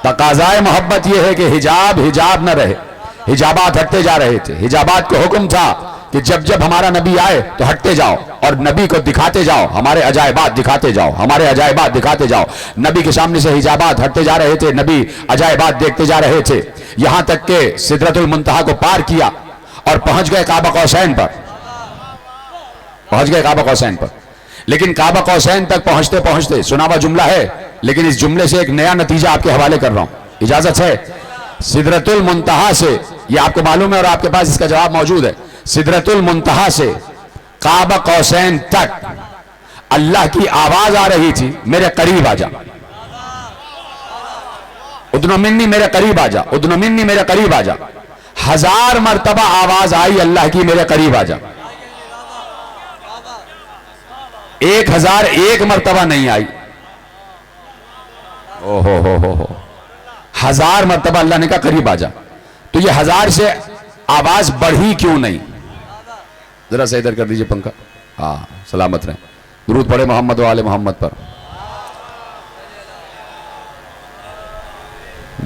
تقاضائے محبت یہ ہے کہ حجاب حجاب نہ رہے. حجابات ہٹتے جا رہے تھے. حجابات کو حکم تھا کہ جب جب ہمارا نبی آئے تو ہٹتے جاؤ اور نبی کو دکھاتے جاؤ، ہمارے عجائبات دکھاتے جاؤ، ہمارے عجائبات دکھاتے جاؤ. نبی کے سامنے سے حجابات ہٹتے جا رہے تھے، نبی عجائبات دیکھتے جا رہے تھے، یہاں تک کہ سدرۃ المنتہا کو پار کیا اور پہنچ گئے کعبہ قوسین پر. پہنچ گئے کعبہ قوسین پر. لیکن کعبہ قوسین تک پہنچتے پہنچتے سنا ہوا جملہ ہے، لیکن اس جملے سے ایک نیا نتیجہ آپ کے حوالے کر رہا ہوں، اجازت ہے؟ سدرۃ المنتہا سے، یہ آپ کو معلوم ہے اور آپ کے پاس اس کا جواب موجود ہے، سدرۃ المنتہا سے کعبہ قوسین تک اللہ کی آواز آ رہی تھی، میرے قریب آ جا، ادنو منی میرے قریب آ جا، ادنو منی میرے قریب آ جا. 1000 مرتبہ آواز آئی اللہ کی میرے قریب آ جا. 1001 مرتبہ نہیں آئی. ہو 1000 مرتبہ اللہ نے کہا قریب آ جا. تو یہ 1000 سے آواز بڑھی کیوں نہیں؟ ذرا سے ادھر کر دیجئے پنکھا. ہاں سلامت رہیں. درود پڑھے محمد و آل محمد پر.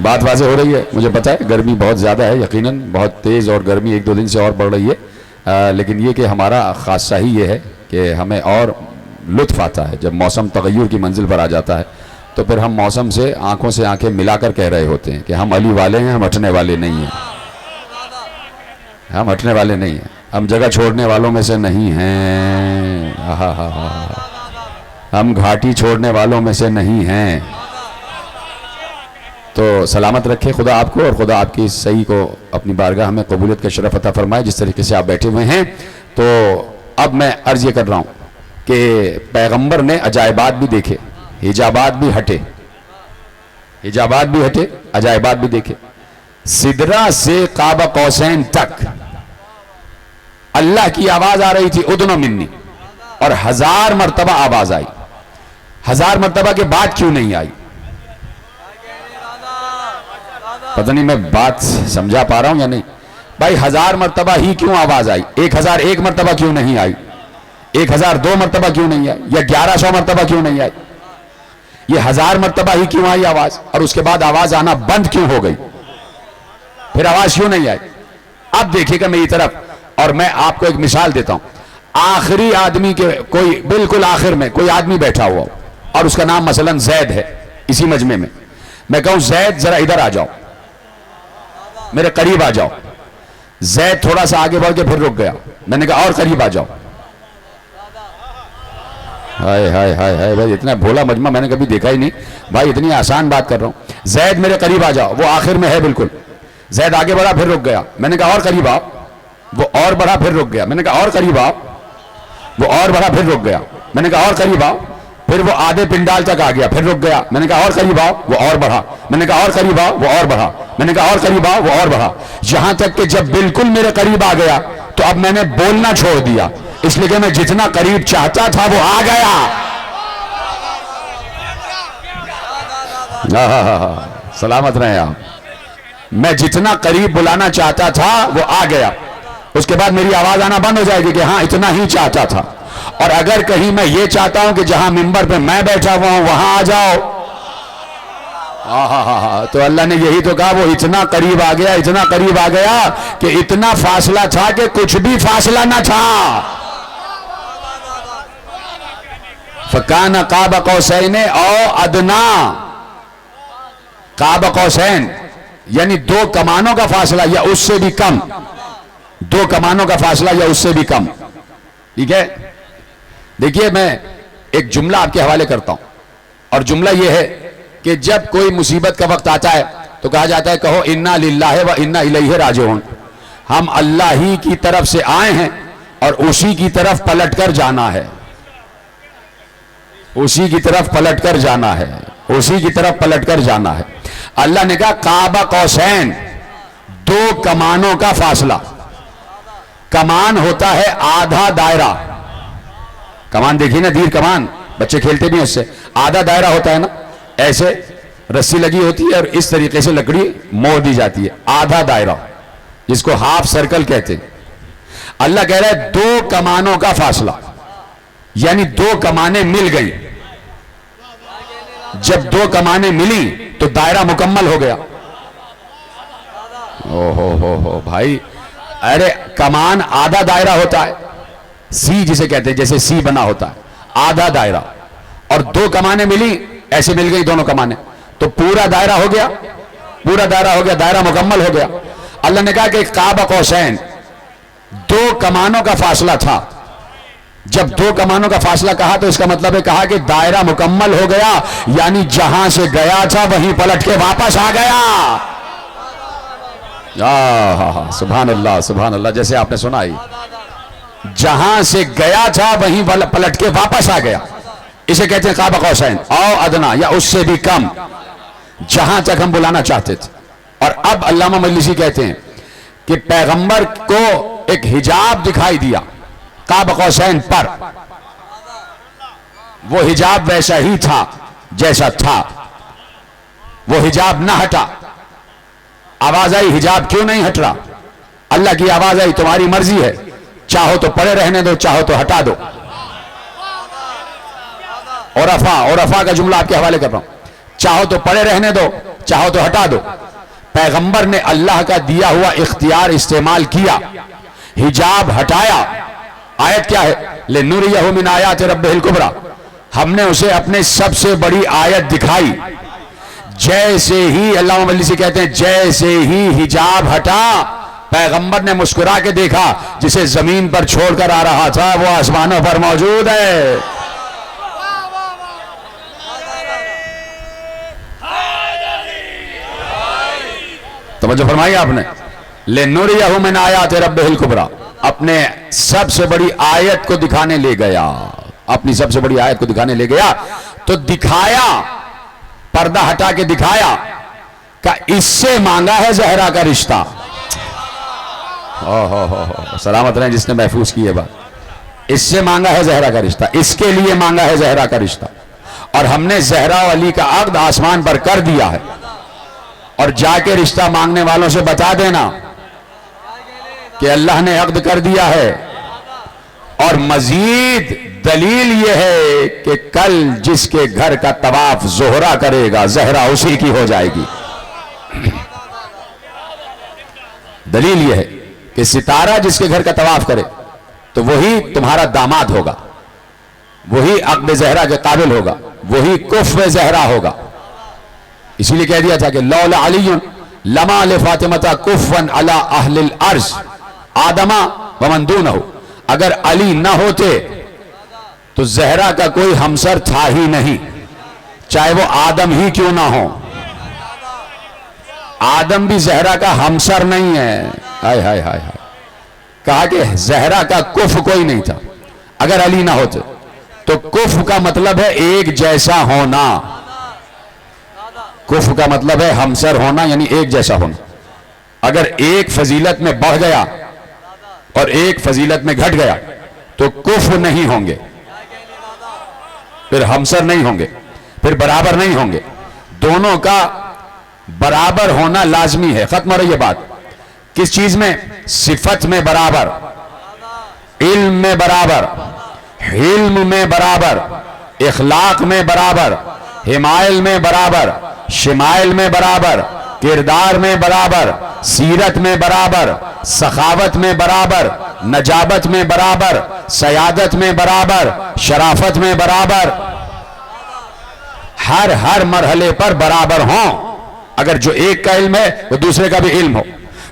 بات واضح ہو رہی ہے؟ مجھے پتا ہے گرمی بہت زیادہ ہے، یقیناً بہت تیز، اور گرمی 1-2 دن سے اور بڑھ رہی ہے، لیکن یہ کہ ہمارا خاصہ ہی یہ ہے کہ ہمیں اور لطف آتا ہے جب موسم تغیر کی منزل پر آ جاتا ہے، تو پھر ہم موسم سے آنکھیں ملا کر کہہ رہے ہوتے ہیں کہ ہم علی والے ہیں، ہم ہٹنے والے نہیں ہیں. ہم ہٹنے والے نہیں ہیں، ہم جگہ چھوڑنے والوں میں سے نہیں ہیں. ہم گھاٹی چھوڑنے والوں میں سے نہیں ہیں. تو سلامت رکھے خدا آپ کو، اور خدا آپ کی اس صحیح کو اپنی بارگاہ میں قبولیت کا شرف عطا فرمائے جس طریقے سے آپ بیٹھے ہوئے ہیں. تو اب میں عرض یہ کر رہا ہوں کہ پیغمبر نے عجائبات بھی دیکھے، حجابات بھی ہٹے، حجابات بھی ہٹے، عجائبات بھی دیکھے. سدرہ سے کعبہ قوسین تک اللہ کی آواز آ رہی تھی ادنو منی، اور 1000 مرتبہ آواز آئی. 1000 مرتبہ کے بعد کیوں نہیں آئی؟ پتہ نہیں میں بات سمجھا پا رہا ہوں یا نہیں. بھائی 1000 مرتبہ ہی کیوں آواز آئی؟ 1001 مرتبہ کیوں نہیں آئی؟ 1002 مرتبہ کیوں نہیں آئی؟ یا 1100 مرتبہ کیوں نہیں آئی؟ یہ 1000 مرتبہ ہی کیوں آئی آواز؟ اور اس کے بعد آواز آنا بند کیوں ہو گئی؟ پھر آواز کیوں نہیں آئی؟ اب دیکھیے گا میری طرف، اور میں آپ کو ایک مثال دیتا ہوں. آخری آدمی کے کوئی بالکل آخر میں کوئی آدمی بیٹھا ہوا ہو اور اس کا نام مثلا زید ہے اسی مجمع میں، میں کہوں زید ذرا ادھر آ جاؤ، میرے قریب آ جاؤ. زید تھوڑا سا آگے بڑھ کے پھر رک گیا. میں نے کہا اور قریب آ جاؤ. ہائے ہائے ہائے ہائے بھائی، اتنا بھولا مجمع میں نے کبھی دیکھا ہی نہیں بھائی، اتنی آسان بات کر رہا ہوں. زید میرے قریب آ جاؤ، وہ آخر میں ہے بالکل. زید آگے بڑھا پھر رک گیا. میں نے کہا اور قریب آؤ، وہ اور بڑھا پھر رک گیا. میں نے کہا اور قریب آؤ، وہ اور بڑھا پھر رک گیا. میں نے کہا اور قریب آؤ، پھر وہ آدھے پنڈال تک آ گیا پھر رک گیا. میں نے کہا اور قریب آؤ، وہ اور بڑھا. میں نے کہا اور قریب آؤ، وہ اور بڑھا. میں نے کہا اور قریب آؤ، وہ اور بڑھا. یہاں تک کہ جب بالکل میرے قریب آ گیا تو اب میں نے بولنا چھوڑ دیا، اس لیے کہ میں جتنا قریب چاہتا تھا وہ آ گیا. سلامت رہیں آپ. میں جتنا قریب بلانا چاہتا تھا وہ آ گیا. اس کے بعد میری آواز آنا بند ہو جائے گی کہ ہاں اتنا ہی چاہتا تھا. اور اگر کہیں میں یہ چاہتا ہوں کہ جہاں ممبر پہ میں بیٹھا ہوا ہوں وہاں آ جاؤ، تو اللہ نے یہی تو کہا وہ اتنا قریب آ گیا، اتنا قریب آ گیا کہ اتنا فاصلہ تھا کہ کچھ بھی فاصلہ نہ تھا. فَكَانَ قَابَ قَوْسَيْنِ أَوْ أَدْنَىٰ. قَابَ قَوْسَيْن یعنی 2 کمانوں کا فاصلہ یا اس سے بھی کم. 2 کمانوں کا فاصلہ یا اس سے بھی کم. ٹھیک ہے. دیکھیے میں ایک جملہ آپ کے حوالے کرتا ہوں، اور جملہ یہ ہے کہ جب کوئی مصیبت کا وقت آتا ہے تو کہا جاتا ہے کہو انا للہ و انا الیہ راجعون. ہم اللہ ہی کی طرف سے آئے ہیں اور اسی کی طرف پلٹ کر جانا ہے. اسی کی طرف پلٹ کر جانا ہے. اسی کی طرف پلٹ کر جانا ہے. اللہ نے کہا کعبہ قوسین 2 کمانوں کا فاصلہ. کمان ہوتا ہے آدھا دائرہ. کمان دیکھیے نا، تیر کمان بچے کھیلتے بھی ہیں اس سے. آدھا دائرہ ہوتا ہے نا ایسے. رسی لگی ہوتی ہے اور اس طریقے سے لکڑی موڑ دی جاتی ہے، آدھا دائرہ جس کو ہاف سرکل کہتے ہیں۔ اللہ کہہ رہا ہے 2 کمانوں کا فاصلہ، یعنی 2 کمانیں مل گئی، جب 2 کمانیں ملی تو دائرہ مکمل ہو گیا۔ ہو بھائی، ارے کمان آدھا دائرہ ہوتا ہے، سی جسے کہتے ہیں، جیسے سی بنا ہوتا ہے آدھا دائرہ، اور 2 کمانیں ملی، ایسے مل گئی دونوں کمانیں تو پورا دائرہ ہو گیا، پورا دائرہ ہو گیا، دائرہ مکمل ہو گیا۔ اللہ نے کہا کہ قاب قوسین 2 کمانوں کا فاصلہ تھا، جب 2 کمانوں کا فاصلہ کہا تو اس کا مطلب ہے کہا کہ دائرہ مکمل ہو گیا، یعنی جہاں سے گیا تھا وہیں پلٹ کے واپس آ گیا۔ سبحان اللہ سبحان اللہ، جیسے آپ نے سنا ہی، جہاں سے گیا تھا وہیں پلٹ کے واپس آ گیا، اسے کہتے ہیں قاب قوسین او ادنا، یا اس سے بھی کم، جہاں تک ہم بلانا چاہتے تھے۔ اور اب علامہ مجلسی کہتے ہیں کہ پیغمبر کو ایک حجاب دکھائی دیا قاب قوسین پر، وہ حجاب ویسا ہی تھا جیسا تھا، وہ حجاب نہ ہٹا۔ آواز آئی حجاب کیوں نہیں ہٹ رہا؟ اللہ کی آواز آئی تمہاری مرضی ہے، چاہو تو پڑے رہنے دو، چاہو تو ہٹا دو۔ عرفا کا جملہ آپ کے حوالے کر رہا ہوں، چاہو تو پڑے رہنے دو، چاہو تو ہٹا دو۔ پیغمبر نے اللہ کا دیا ہوا اختیار استعمال کیا، حجاب ہٹایا۔ آیت کیا ہے؟ لِنُرِيَهُ مِنْ آیَاتِ رَبِّهِ الْكُبْرَى، ہم نے اسے اپنے سب سے بڑی آیت دکھائی۔ جیسے ہی علامہ مجلسی کہتے ہیں جیسے ہی حجاب ہٹا، پیغمبر نے مسکرا کے دیکھا جسے زمین پر چھوڑ کر آ رہا تھا وہ آسمانوں پر موجود ہے۔ توجہ فرمائی آپ نے، لِنُرِيَهُ مِنْ آیَاتِ رَبِّهِ الْكُبْرَى، اپنے سب سے بڑی آیت کو دکھانے لے گیا، اپنی سب سے بڑی آیت کو دکھانے لے گیا تو دکھایا، پردہ ہٹا کے دکھایا کہ اس سے مانگا ہے زہرا کا رشتہ۔ سلامت رہیں جس نے محفوظ کی ہے بات، اس سے مانگا ہے زہرا کا رشتہ، اس کے لیے مانگا ہے زہرا کا رشتہ، اور ہم نے زہرا و علی کا عقد آسمان پر کر دیا ہے۔ اور جا کے رشتہ مانگنے والوں سے بتا دینا کہ اللہ نے عقد کر دیا ہے، اور مزید دلیل یہ ہے کہ کل جس کے گھر کا طواف زہرا کرے گا زہرا اسی کی ہو جائے گی۔ دلیل یہ ہے کہ ستارہ جس کے گھر کا طواف کرے تو وہی تمہارا داماد ہوگا، وہی عقد زہرا کے قابل ہوگا، وہی کفو زہرا ہوگا۔ اسی لیے کہہ دیا تھا کہ لولا علی لما لفاطمہ کفوا علی اہل الارض آدم ومن دونہ، اگر علی نہ ہوتے تو زہرا کا کوئی ہمسر تھا ہی نہیں، چاہے وہ آدم ہی کیوں نہ ہو۔ آدم بھی زہرا کا ہمسر نہیں ہے، ہائے ہائے ہائے ہائے، کہا کہ زہرا کا کف کوئی نہیں تھا اگر علی نہ ہوتے۔ تو کف کا مطلب ہے ایک جیسا ہونا، کف کا مطلب ہے ہمسر ہونا، یعنی ایک جیسا ہونا۔ اگر ایک فضیلت میں بڑھ گیا اور ایک فضیلت میں گھٹ گیا تو کف نہیں ہوں گے، پھر ہمسر نہیں ہوں گے، پھر برابر نہیں ہوں گے۔ دونوں کا برابر ہونا لازمی ہے۔ ختم ہو رہی ہے بات۔ کس چیز میں؟ صفت میں برابر، علم میں برابر، حلم میں برابر، اخلاق میں برابر، حمائل میں برابر، شمائل میں برابر، کردار میں برابر، سیرت میں برابر، سخاوت میں برابر، نجابت میں برابر، سیادت میں برابر، شرافت میں برابر، ہر مرحلے پر برابر ہوں۔ اگر جو ایک کا علم ہے وہ دوسرے کا بھی علم ہو،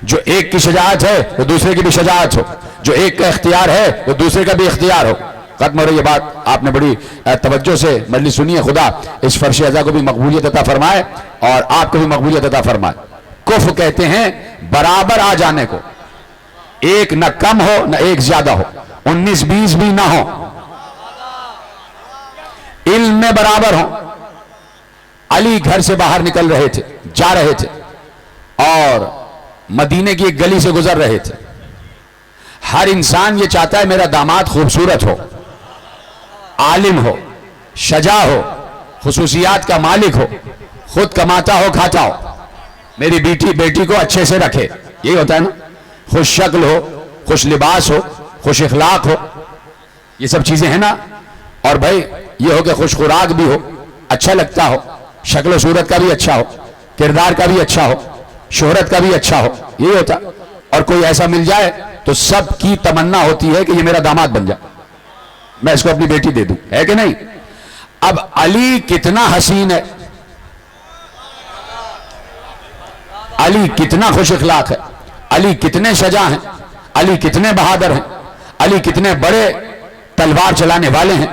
جو ایک کی شجاعت ہے وہ دوسرے کی بھی شجاعت ہو، جو ایک کا اختیار ہے وہ دوسرے کا بھی اختیار ہو۔ ختم ہو رہی ہے بات۔ آپ نے بڑی توجہ سے مجلس سنی ہے، خدا اس فرش اعضا کو بھی مقبولیت عطا فرمائے اور آپ کو بھی مقبولیت عطا فرمائے۔ کف کہتے ہیں برابر آ جانے کو، ایک نہ کم ہو نہ ایک زیادہ ہو، 19-20 بھی نہ ہو، علم میں برابر ہو۔ علی گھر سے باہر نکل رہے تھے، جا رہے تھے اور مدینے کی ایک گلی سے گزر رہے تھے۔ ہر انسان یہ چاہتا ہے میرا داماد خوبصورت ہو، عالم ہو، شجاع ہو، خصوصیات کا مالک ہو، خود کماتا ہو کھاتا ہو، میری بیٹی کو اچھے سے رکھے، یہی ہوتا ہے نا، خوش شکل ہو، خوش لباس ہو، خوش اخلاق ہو، یہ سب چیزیں ہیں نا. اور بھائی یہ ہو کہ خوش خوراک بھی ہو، اچھا لگتا ہو، شکل و صورت کا بھی اچھا ہو، کردار کا بھی اچھا ہو، شہرت کا بھی اچھا ہو، یہی ہوتا. اور کوئی ایسا مل جائے تو سب کی تمنا ہوتی ہے کہ یہ میرا داماد بن جائے، میں اس کو اپنی بیٹی دے دوں، ہے کہ نہیں؟ اب علی کتنا حسین ہے، علی کتنا خوش اخلاق ہے، علی کتنے شجاع ہیں، علی کتنے بہادر ہیں، علی کتنے بڑے تلوار چلانے والے ہیں،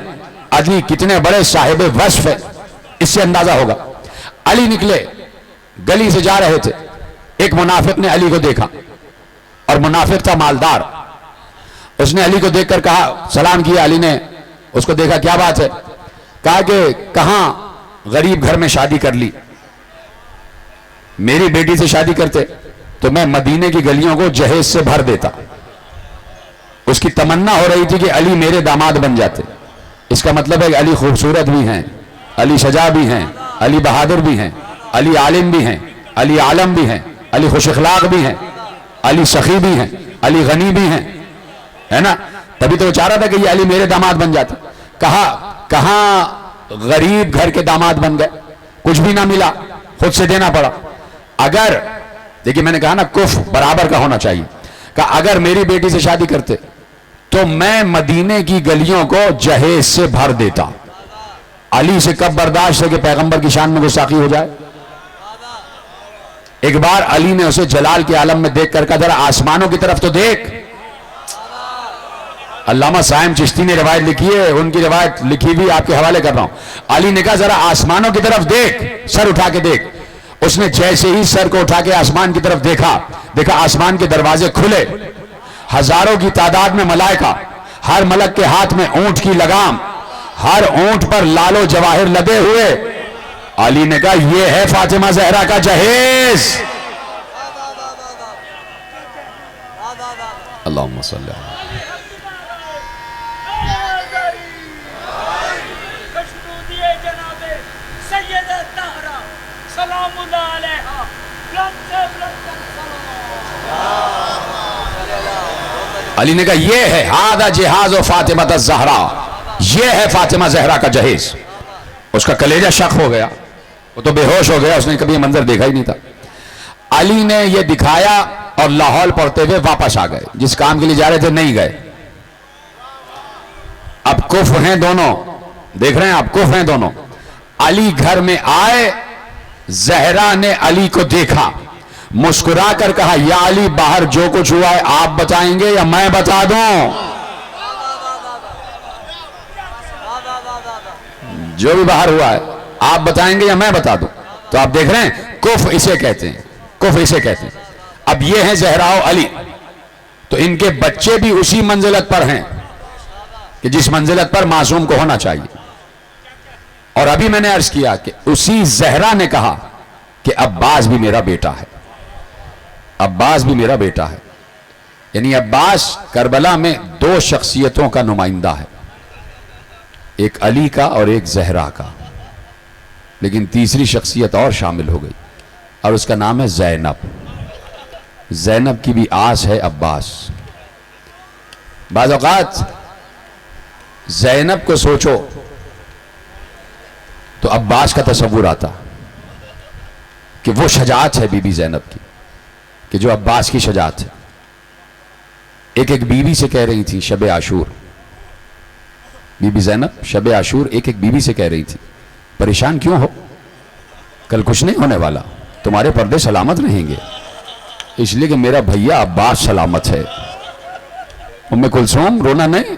علی کتنے بڑے صاحب وصف ہیں. اس سے اندازہ ہوگا. علی نکلے، گلی سے جا رہے تھے، ایک منافق نے علی کو دیکھا، اور منافق تھا مالدار. اس نے علی کو دیکھ کر کہا، سلام کیا. علی نے اس کو دیکھا، کیا بات ہے؟ کہا کہ کہاں غریب گھر میں شادی کر لی، میری بیٹی سے شادی کرتے تو میں مدینے کی گلیوں کو جہیز سے بھر دیتا. اس کی تمنا ہو رہی تھی کہ علی میرے داماد بن جاتے. اس کا مطلب ہے کہ علی خوبصورت بھی ہیں، علی شجاع بھی ہیں، علی بہادر بھی ہیں، علی عالم بھی ہیں، علی عالم بھی ہیں، علی خوش اخلاق بھی ہیں، علی سخی بھی ہیں، علی غنی بھی ہیں، ہے نا؟ تبھی تو وہ چاہ رہا تھا کہ یہ علی میرے داماد بن جاتے. کہاں غریب گھر کے داماد بن گئے، کچھ بھی نہ ملا، خود سے دینا پڑا. اگر دیکھیں میں نے کہا نا کف برابر کا ہونا چاہیے، کہ اگر میری بیٹی سے شادی کرتے تو میں مدینے کی گلیوں کو جہیز سے بھر دیتا. علی سے کب برداشت ہے کہ پیغمبر کی شان میں گستاخی ہو جائے؟ ایک بار علی نے اسے جلال کے عالم میں دیکھ کر کہا، ذرا آسمانوں کی طرف تو دیکھ. علامہ صائم چشتی نے روایت لکھی ہے، ان کی روایت لکھی بھی آپ کے حوالے کر رہا ہوں. علی نے کہا ذرا آسمانوں کی طرف دیکھ، سر اٹھا کے دیکھ. اس نے جیسے ہی سر کو اٹھا کے آسمان کی طرف دیکھا آسمان کے دروازے کھلے، ہزاروں کی تعداد میں ملائکہ، ہر ملک کے ہاتھ میں اونٹ کی لگام، ہر اونٹ پر لال و جواہر لدے ہوئے. علی نے کہا یہ ہے فاطمہ زہرا کا جہیز. اللہم صلی اللہ علیہ علی نے کہا یہ ہے ہذا جہاز و فاطمہ الزہرا، یہ ہے فاطمہ زہرا کا جہیز. اس کا کلیجہ شق ہو گیا، وہ تو بے ہوش ہو گیا، اس نے کبھی یہ منظر دیکھا ہی نہیں تھا. علی نے یہ دکھایا اور لاہور پڑھتے ہوئے واپس آ گئے. جس کام کے لیے جا رہے تھے نہیں گئے. اب کف ہیں دونوں، دیکھ رہے ہیں آپ، کف ہیں دونوں. علی گھر میں آئے، زہرا نے علی کو دیکھا، مسکرا کر کہا یا علی باہر جو کچھ ہوا ہے آپ بتائیں گے یا میں بتا دوں؟ جو بھی باہر ہوا ہے آپ بتائیں گے یا میں بتا دوں؟ تو آپ دیکھ رہے ہیں کف اسے کہتے ہیں، کف اسے کہتے ہیں. اب یہ ہیں زہرا و علی، تو ان کے بچے بھی اسی منزلت پر ہیں کہ جس منزلت پر معصوم کو ہونا چاہیے. اور ابھی میں نے عرض کیا کہ اسی زہرا نے کہا کہ عباس بھی میرا بیٹا ہے، عباس بھی میرا بیٹا ہے. یعنی عباس کربلا میں دو شخصیتوں کا نمائندہ ہے، ایک علی کا اور ایک زہرا کا. لیکن تیسری شخصیت اور شامل ہو گئی اور اس کا نام ہے زینب. زینب کی بھی آس ہے عباس. بعض اوقات زینب کو سوچو تو عباس کا تصور آتا کہ وہ شجاعت ہے بی بی زینب کی کہ جو عباس کی شجاعت ہے. ایک بیوی سے کہہ رہی تھی شب عاشور، بی بی زینب شب عاشور ایک بیوی سے کہہ رہی تھی پریشان کیوں ہو، کل کچھ نہیں ہونے والا، تمہارے پردے سلامت رہیں گے، اس لیے کہ میرا بھیا عباس سلامت ہے. ام کلثوم رونا نہیں،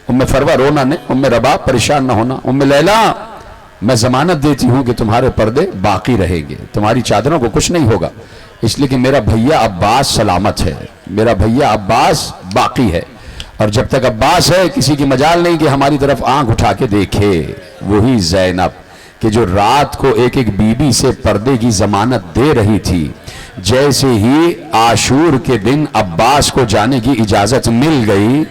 ام فروہ رونا نہیں، ام رباب پریشان نہ ہونا، ام لیلا میں ضمانت دیتی ہوں کہ تمہارے پردے باقی رہیں گے، تمہاری چادروں کو کچھ نہیں ہوگا، اس لیے کہ میرا بھیا عباس سلامت ہے، میرا بھیا عباس باقی ہے. اور جب تک عباس ہے کسی کی مجال نہیں کہ ہماری طرف آنکھ اٹھا کے دیکھے. وہی زینب کہ جو رات کو ایک بیوی سے پردے کی ضمانت دے رہی تھی، جیسے ہی عاشور کے دن عباس کو جانے کی اجازت مل گئی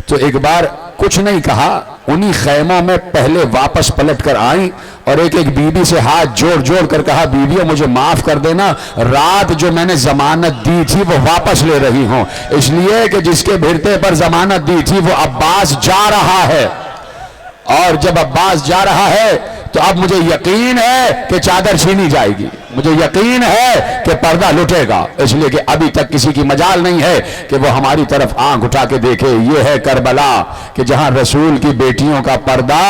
تو ایک بار کچھ نہیں کہا، انہی خیموں میں پہلے واپس پلٹ کر آئیں اور ایک ایک بیوی سے ہاتھ جوڑ جوڑ کر کہا بیویوں مجھے معاف کر دینا، رات جو میں نے ضمانت دی تھی وہ واپس لے رہی ہوں، اس لیے کہ جس کے بھرتے پر ضمانت دی تھی وہ عباس جا رہا ہے، اور جب عباس جا رہا ہے تو اب مجھے یقین ہے کہ چادر چھینی جائے گی، مجھے یقین ہے کہ پردہ لٹے گا، اس لیے کہ ابھی تک کسی کی مجال نہیں ہے کہ وہ ہماری طرف آنکھ اٹھا کے دیکھے۔ یہ ہے کربلا کہ جہاں رسول کی بیٹیوں کا پردہ،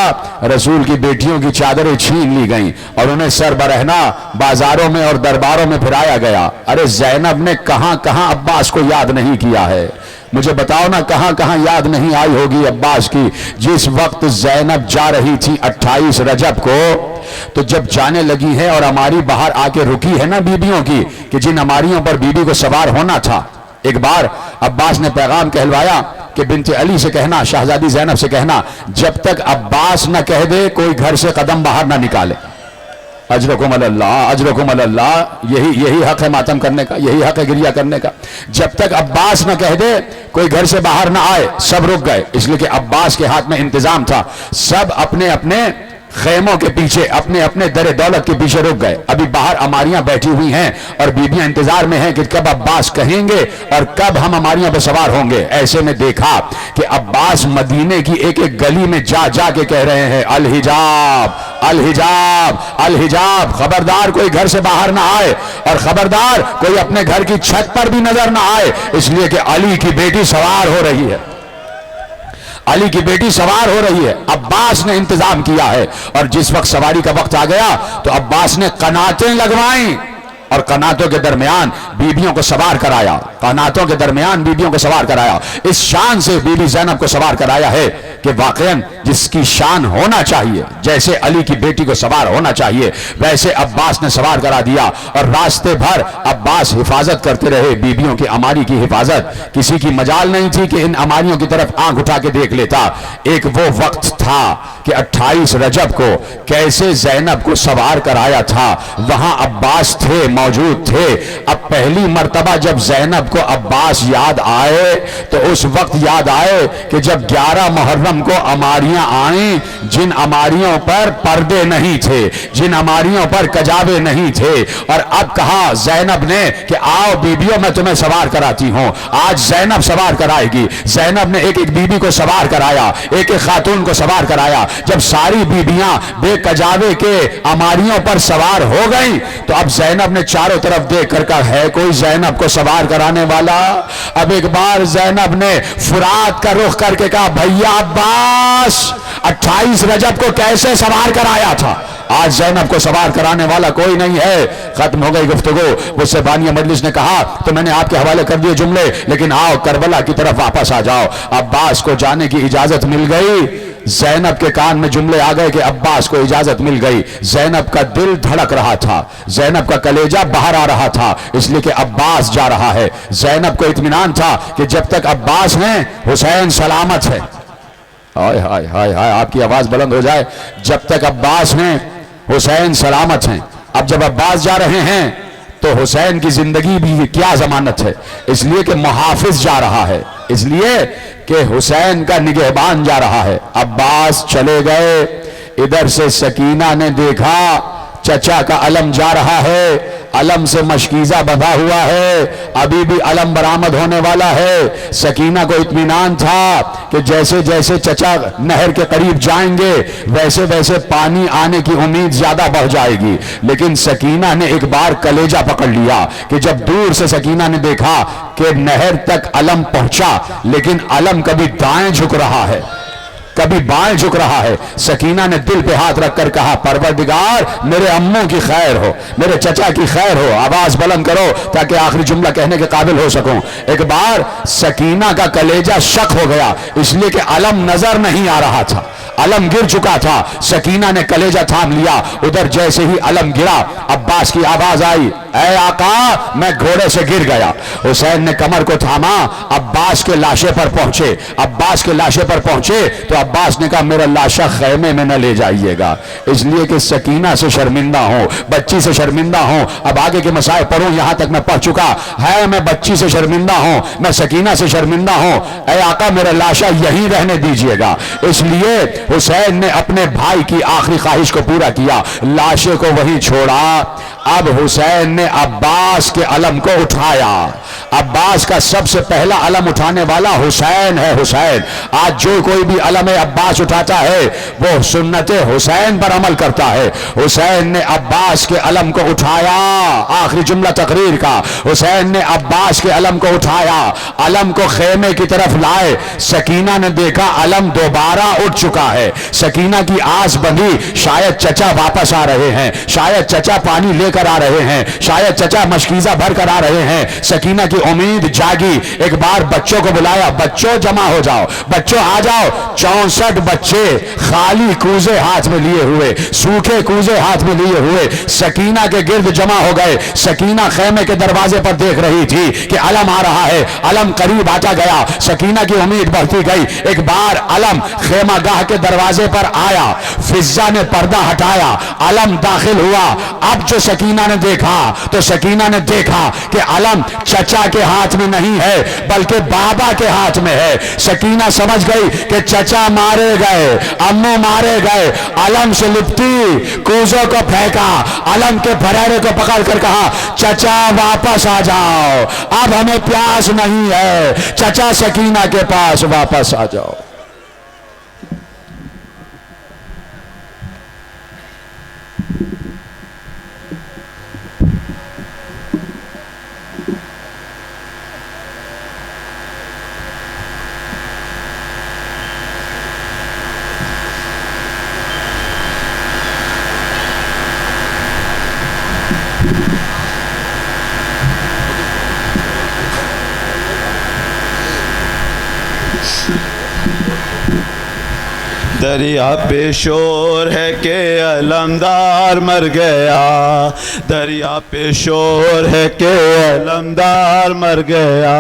رسول کی بیٹیوں کی چادریں چھین لی گئیں اور انہیں سر برہنہ بازاروں میں اور درباروں میں پھرایا گیا۔ ارے زینب نے کہاں کہاں عباس کو یاد نہیں کیا ہے، مجھے بتاؤ نا کہاں کہاں یاد نہیں آئی ہوگی عباس کی۔ جس وقت زینب جا رہی تھی 28 رجب کو، تو جب جانے لگی ہے اور ہماری باہر آ کے رکی ہے نا بیبیوں کی کہ جن ہماریوں پر بیبی کو سوار ہونا تھا، ایک بار عباس نے پیغام کہلوایا کہ بنت علی سے کہنا، شہزادی زینب سے کہنا، جب تک عباس نہ کہہ دے کوئی گھر سے قدم باہر نہ نکالے۔ اجرکم اللہ، اجرکم اللہ، یہی حق ہے ماتم کرنے کا، یہی حق ہے گریہ کرنے کا۔ جب تک عباس نہ کہہ دے کوئی گھر سے باہر نہ آئے، سب رک گئے، اس لیے کہ عباس کے ہاتھ میں انتظام تھا، سب اپنے اپنے خیموں کے پیچھے، اپنے اپنے در دولت کے پیچھے رک گئے۔ ابھی باہر اماریاں بیٹھی ہوئی ہیں اور بیبیاں انتظار میں ہیں کہ کب عباس کہیں گے اور کب ہم اماریاں پہ سوار ہوں گے۔ ایسے میں دیکھا کہ عباس مدینے کی ایک ایک گلی میں جا جا کے کہہ رہے ہیں الحجاب الحجاب الحجاب، خبردار کوئی گھر سے باہر نہ آئے اور خبردار کوئی اپنے گھر کی چھت پر بھی نظر نہ آئے، اس لیے کہ علی کی بیٹی سوار ہو رہی ہے، علی کی بیٹی سوار ہو رہی ہے۔ عباس نے انتظام کیا ہے، اور جس وقت سواری کا وقت آ گیا تو عباس نے قناتیں لگوائیں اور قناتوں کے درمیان بیبیوں کو سوار کرایا، قناتوں کے درمیان بیبیوں کو سوار کرایا۔ اس شان سے بی بی زینب کو سوار کرایا ہے کہ واقعاً جس کی شان ہونا چاہیے، جیسے علی کی بیٹی کو سوار ہونا چاہیے، ویسے عباس نے سوار کرا دیا، اور راستے بھر عباس حفاظت کرتے رہے، بیبیوں کی اماری کی حفاظت۔ کسی کی مجال نہیں تھی کہ ان اماریوں کی طرف آنکھ اٹھا کے دیکھ لیتا۔ ایک وہ وقت تھا کہ 28 رجب کو کیسے زینب کو سوار کرایا تھا، وہاں عباس تھے، موجود تھے۔ اب پہلی مرتبہ جب زینب کو عباس یاد آئے تو اس وقت یاد آئے کہ جب 11 محرم کو اماریاں آئیں، جن اماریوں پر پردے نہیں تھے، جن اماریوں پر کجاوے نہیں تھے، اور اب کہا زینب نے کہ آؤ بیبیوں میں تمہیں سوار کراتی ہوں۔ آج زینب سوار کرائے گی۔ زینب نے ایک ایک بیبی کو سوار کرایا، ایک ایک خاتون کو سوار کرایا۔ جب ساری بیبیاں بے کجاوے کے اماریوں پر سوار ہو گئیں تو اب زینب نے چاروں طرف دیکھ کر کہا ہے کوئی زینب کو سوار کرانے والا؟ اب ایک بار زینب نے فرات کا رخ کر کے کہا بھیا عباس 28 رجب کو کیسے سوار کرایا تھا؟ آج زینب کو سوار کرانے والا کوئی نہیں ہے۔ ختم ہو گئی گفتگو۔ مجھ سے بانی مجلس نے کہا تو میں نے آپ کے حوالے کر دیے جملے، لیکن آؤ کربلا کی طرف واپس آ جاؤ۔ عباس کو جانے کی اجازت مل گئی۔ زینب کے کان میں جملے آ گئے کہ عباس کو اجازت مل گئی۔ زینب کا دل دھڑک رہا تھا، زینب کا کلیجہ باہر آ رہا تھا، اس لیے کہ عباس جا رہا ہے۔ زینب کو اطمینان تھا کہ جب تک عباس ہیں حسین سلامت ہے۔ ہائے ہائے ہائے ہائے، آپ کی آواز بلند ہو جائے۔ جب تک عباس ہیں حسین سلامت ہیں۔ اب جب عباس جا رہے ہیں تو حسین کی زندگی بھی کیا ضمانت ہے، اس لیے کہ محافظ جا رہا ہے، اس لیے کہ حسین کا نگہبان جا رہا ہے۔ عباس چلے گئے، ادھر سے سکینہ نے دیکھا چچا کا علم جا رہا ہے، علم سے مشکیزہ بندھا ہوا ہے، ابھی بھی علم برآمد ہونے والا ہے۔ سکینہ کو اطمینان تھا کہ جیسے جیسے چچا نہر کے قریب جائیں گے ویسے ویسے پانی آنے کی امید زیادہ بڑھ جائے گی، لیکن سکینہ نے ایک بار کلیجہ پکڑ لیا کہ جب دور سے سکینہ نے دیکھا کہ نہر تک علم پہنچا لیکن علم کبھی دائیں جھک رہا ہے کبھی بائیں جھک رہا ہے، سکینہ نے دل پہ ہاتھ رکھ کر کہا پروردگار میرے اموں کی خیر ہو، میرے چچا کی خیر ہو۔ آواز بلند کرو تاکہ آخری جملہ کہنے کے قابل ہو سکوں۔ ایک بار سکینہ کا کلیجہ شک ہو گیا، اس لیے کہ علم نظر نہیں آ رہا تھا، علم گر چکا تھا۔ سکینہ نے کلیجہ تھام لیا، ادھر جیسے ہی علم گرا عباس کی آواز آئی اے آقا میں گھوڑے سے گر گیا۔ حسین نے کمر کو تھاما، عباس کے لاشے پر پہنچے، عباس کے لاشے پر پہنچے تو عباس نے کہا میرا لاشا خیمے میں نہ لے جائیے گا، اس لیے کہ سکینہ سے شرمندہ ہوں، بچی سے شرمندہ ہوں۔ اب آگے کے مسائل پڑھوں، یہاں تک میں پڑھ چکا ہے، میں بچی سے شرمندہ ہوں، میں سکینہ سے شرمندہ ہوں، اے آقا میرا لاشا یہیں رہنے دیجئے گا۔ اس لیے حسین نے اپنے بھائی کی آخری خواہش کو پورا کیا، لاشے کو وہیں چھوڑا۔ اب حسین نے عباس کے علم کو اٹھایا، عباس کا سب سے پہلا علم اٹھانے والا حسین ہے۔ حسین آج جو کوئی بھی علم عباس اٹھاتا ہے وہ سنت حسین پر عمل کرتا ہے۔ حسین نے عباس کے علم کو اٹھایا، آخری جملہ تقریر کا، حسین نے عباس کے علم کو اٹھایا، علم کو خیمے کی طرف لائے۔ سکینہ نے دیکھا علم دوبارہ اٹھ چکا ہے، سکینہ کی آس بندھی، شاید چچا واپس آ رہے ہیں، شاید چچا پانی لے کر آ رہے ہیں، شاید چچا مشکیزہ بھر کر آ رہے ہیں۔ سکینہ کی امید جاگی، ایک بار بچوں کو بلایا، بچوں جمع ہو جاؤ، بچوں آ جاؤ۔ 64 بچے خالی کوزے ہاتھ میں لیے ہوئے، سوکھے کوزے ہاتھ میں لیے ہوئے سکینہ کے گرد جمع ہو گئے۔ سکینہ خیمے کے دروازے پر دیکھ رہی تھی کہ علم آ رہا ہے، علم قریب آتا گیا، سکینہ کی امید بڑھتی گئی۔ ایک بار علم خیمہ گاہ کے دروازے پر آیا، فضہ نے پردہ ہٹایا، علم داخل ہوا۔ اب جو سکینہ نے دیکھا تو سکینہ نے دیکھا کہ علم چچا کے ہاتھ میں نہیں ہے بلکہ بابا کے ہاتھ میں ہے۔ سکینہ سمجھ گئی کہ چچا مارے گئے، امو مارے گئے، علم سے لپٹی، کوزوں کو پھینکا، علم کے پھریرے کو پکڑ کر کہا چچا واپس آ جاؤ، اب ہمیں پیاس نہیں ہے، چچا سکینہ کے پاس واپس آ جاؤ۔ دریا پہ شور ہے کہ علمدار مر گیا، دریا پہ شور ہے کہ علمدار مر گیا،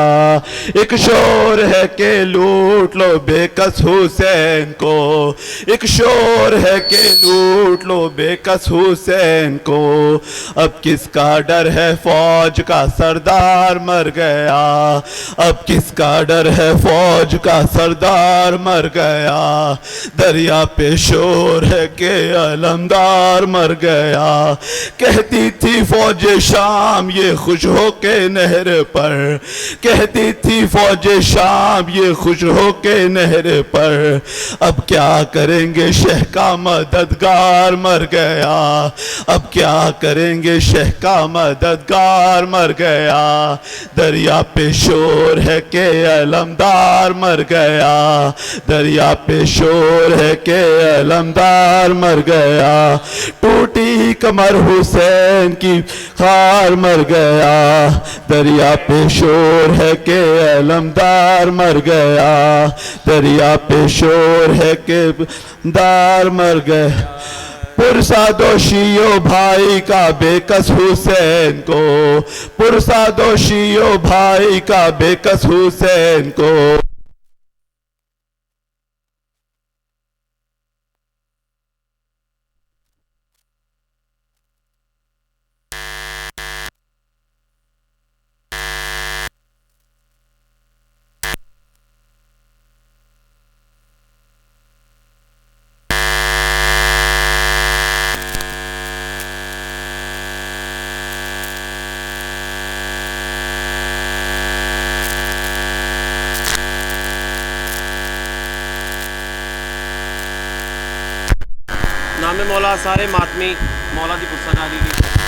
ایک شور ہے کہ لوٹ لو بے کس حسین کو، ایک شور ہے کہ لوٹ لو بے کس حسین کو، اب کس کا ڈر ہے فوج کا سردار مر گیا، اب کس کا ڈر ہے فوج کا سردار مر گیا، دریا پہ شور ہے کہ علمدار مر گیا، کہتی تھی فوج شام یہ خوش ہو کے نہر پر، کہتی تھی فوج شام یہ خوش ہو کے نہر پر، اب کیا کریں گے شہ کا مددگار مر گیا، اب کیا کریں گے شہ کا مددگار مر گیا، دریا پہ شور ہے کہ علمدار مر گیا، دریا پہ شور ہے کہ علمدار مر گیا، ٹوٹی کمر حسین کی خار مر گیا، دریا پہ شور ہے کہ علمدار مر گیا، دریا پہ شور ہے کہ علمدار مر گیا، پرسا دوشیو بھائی کا بے کس حسین کو، پرسا دوشیو بھائی کا بے کس حسین کو، نام مولا سارے ماتمی مولا دی پرسہ ڈالی گئی۔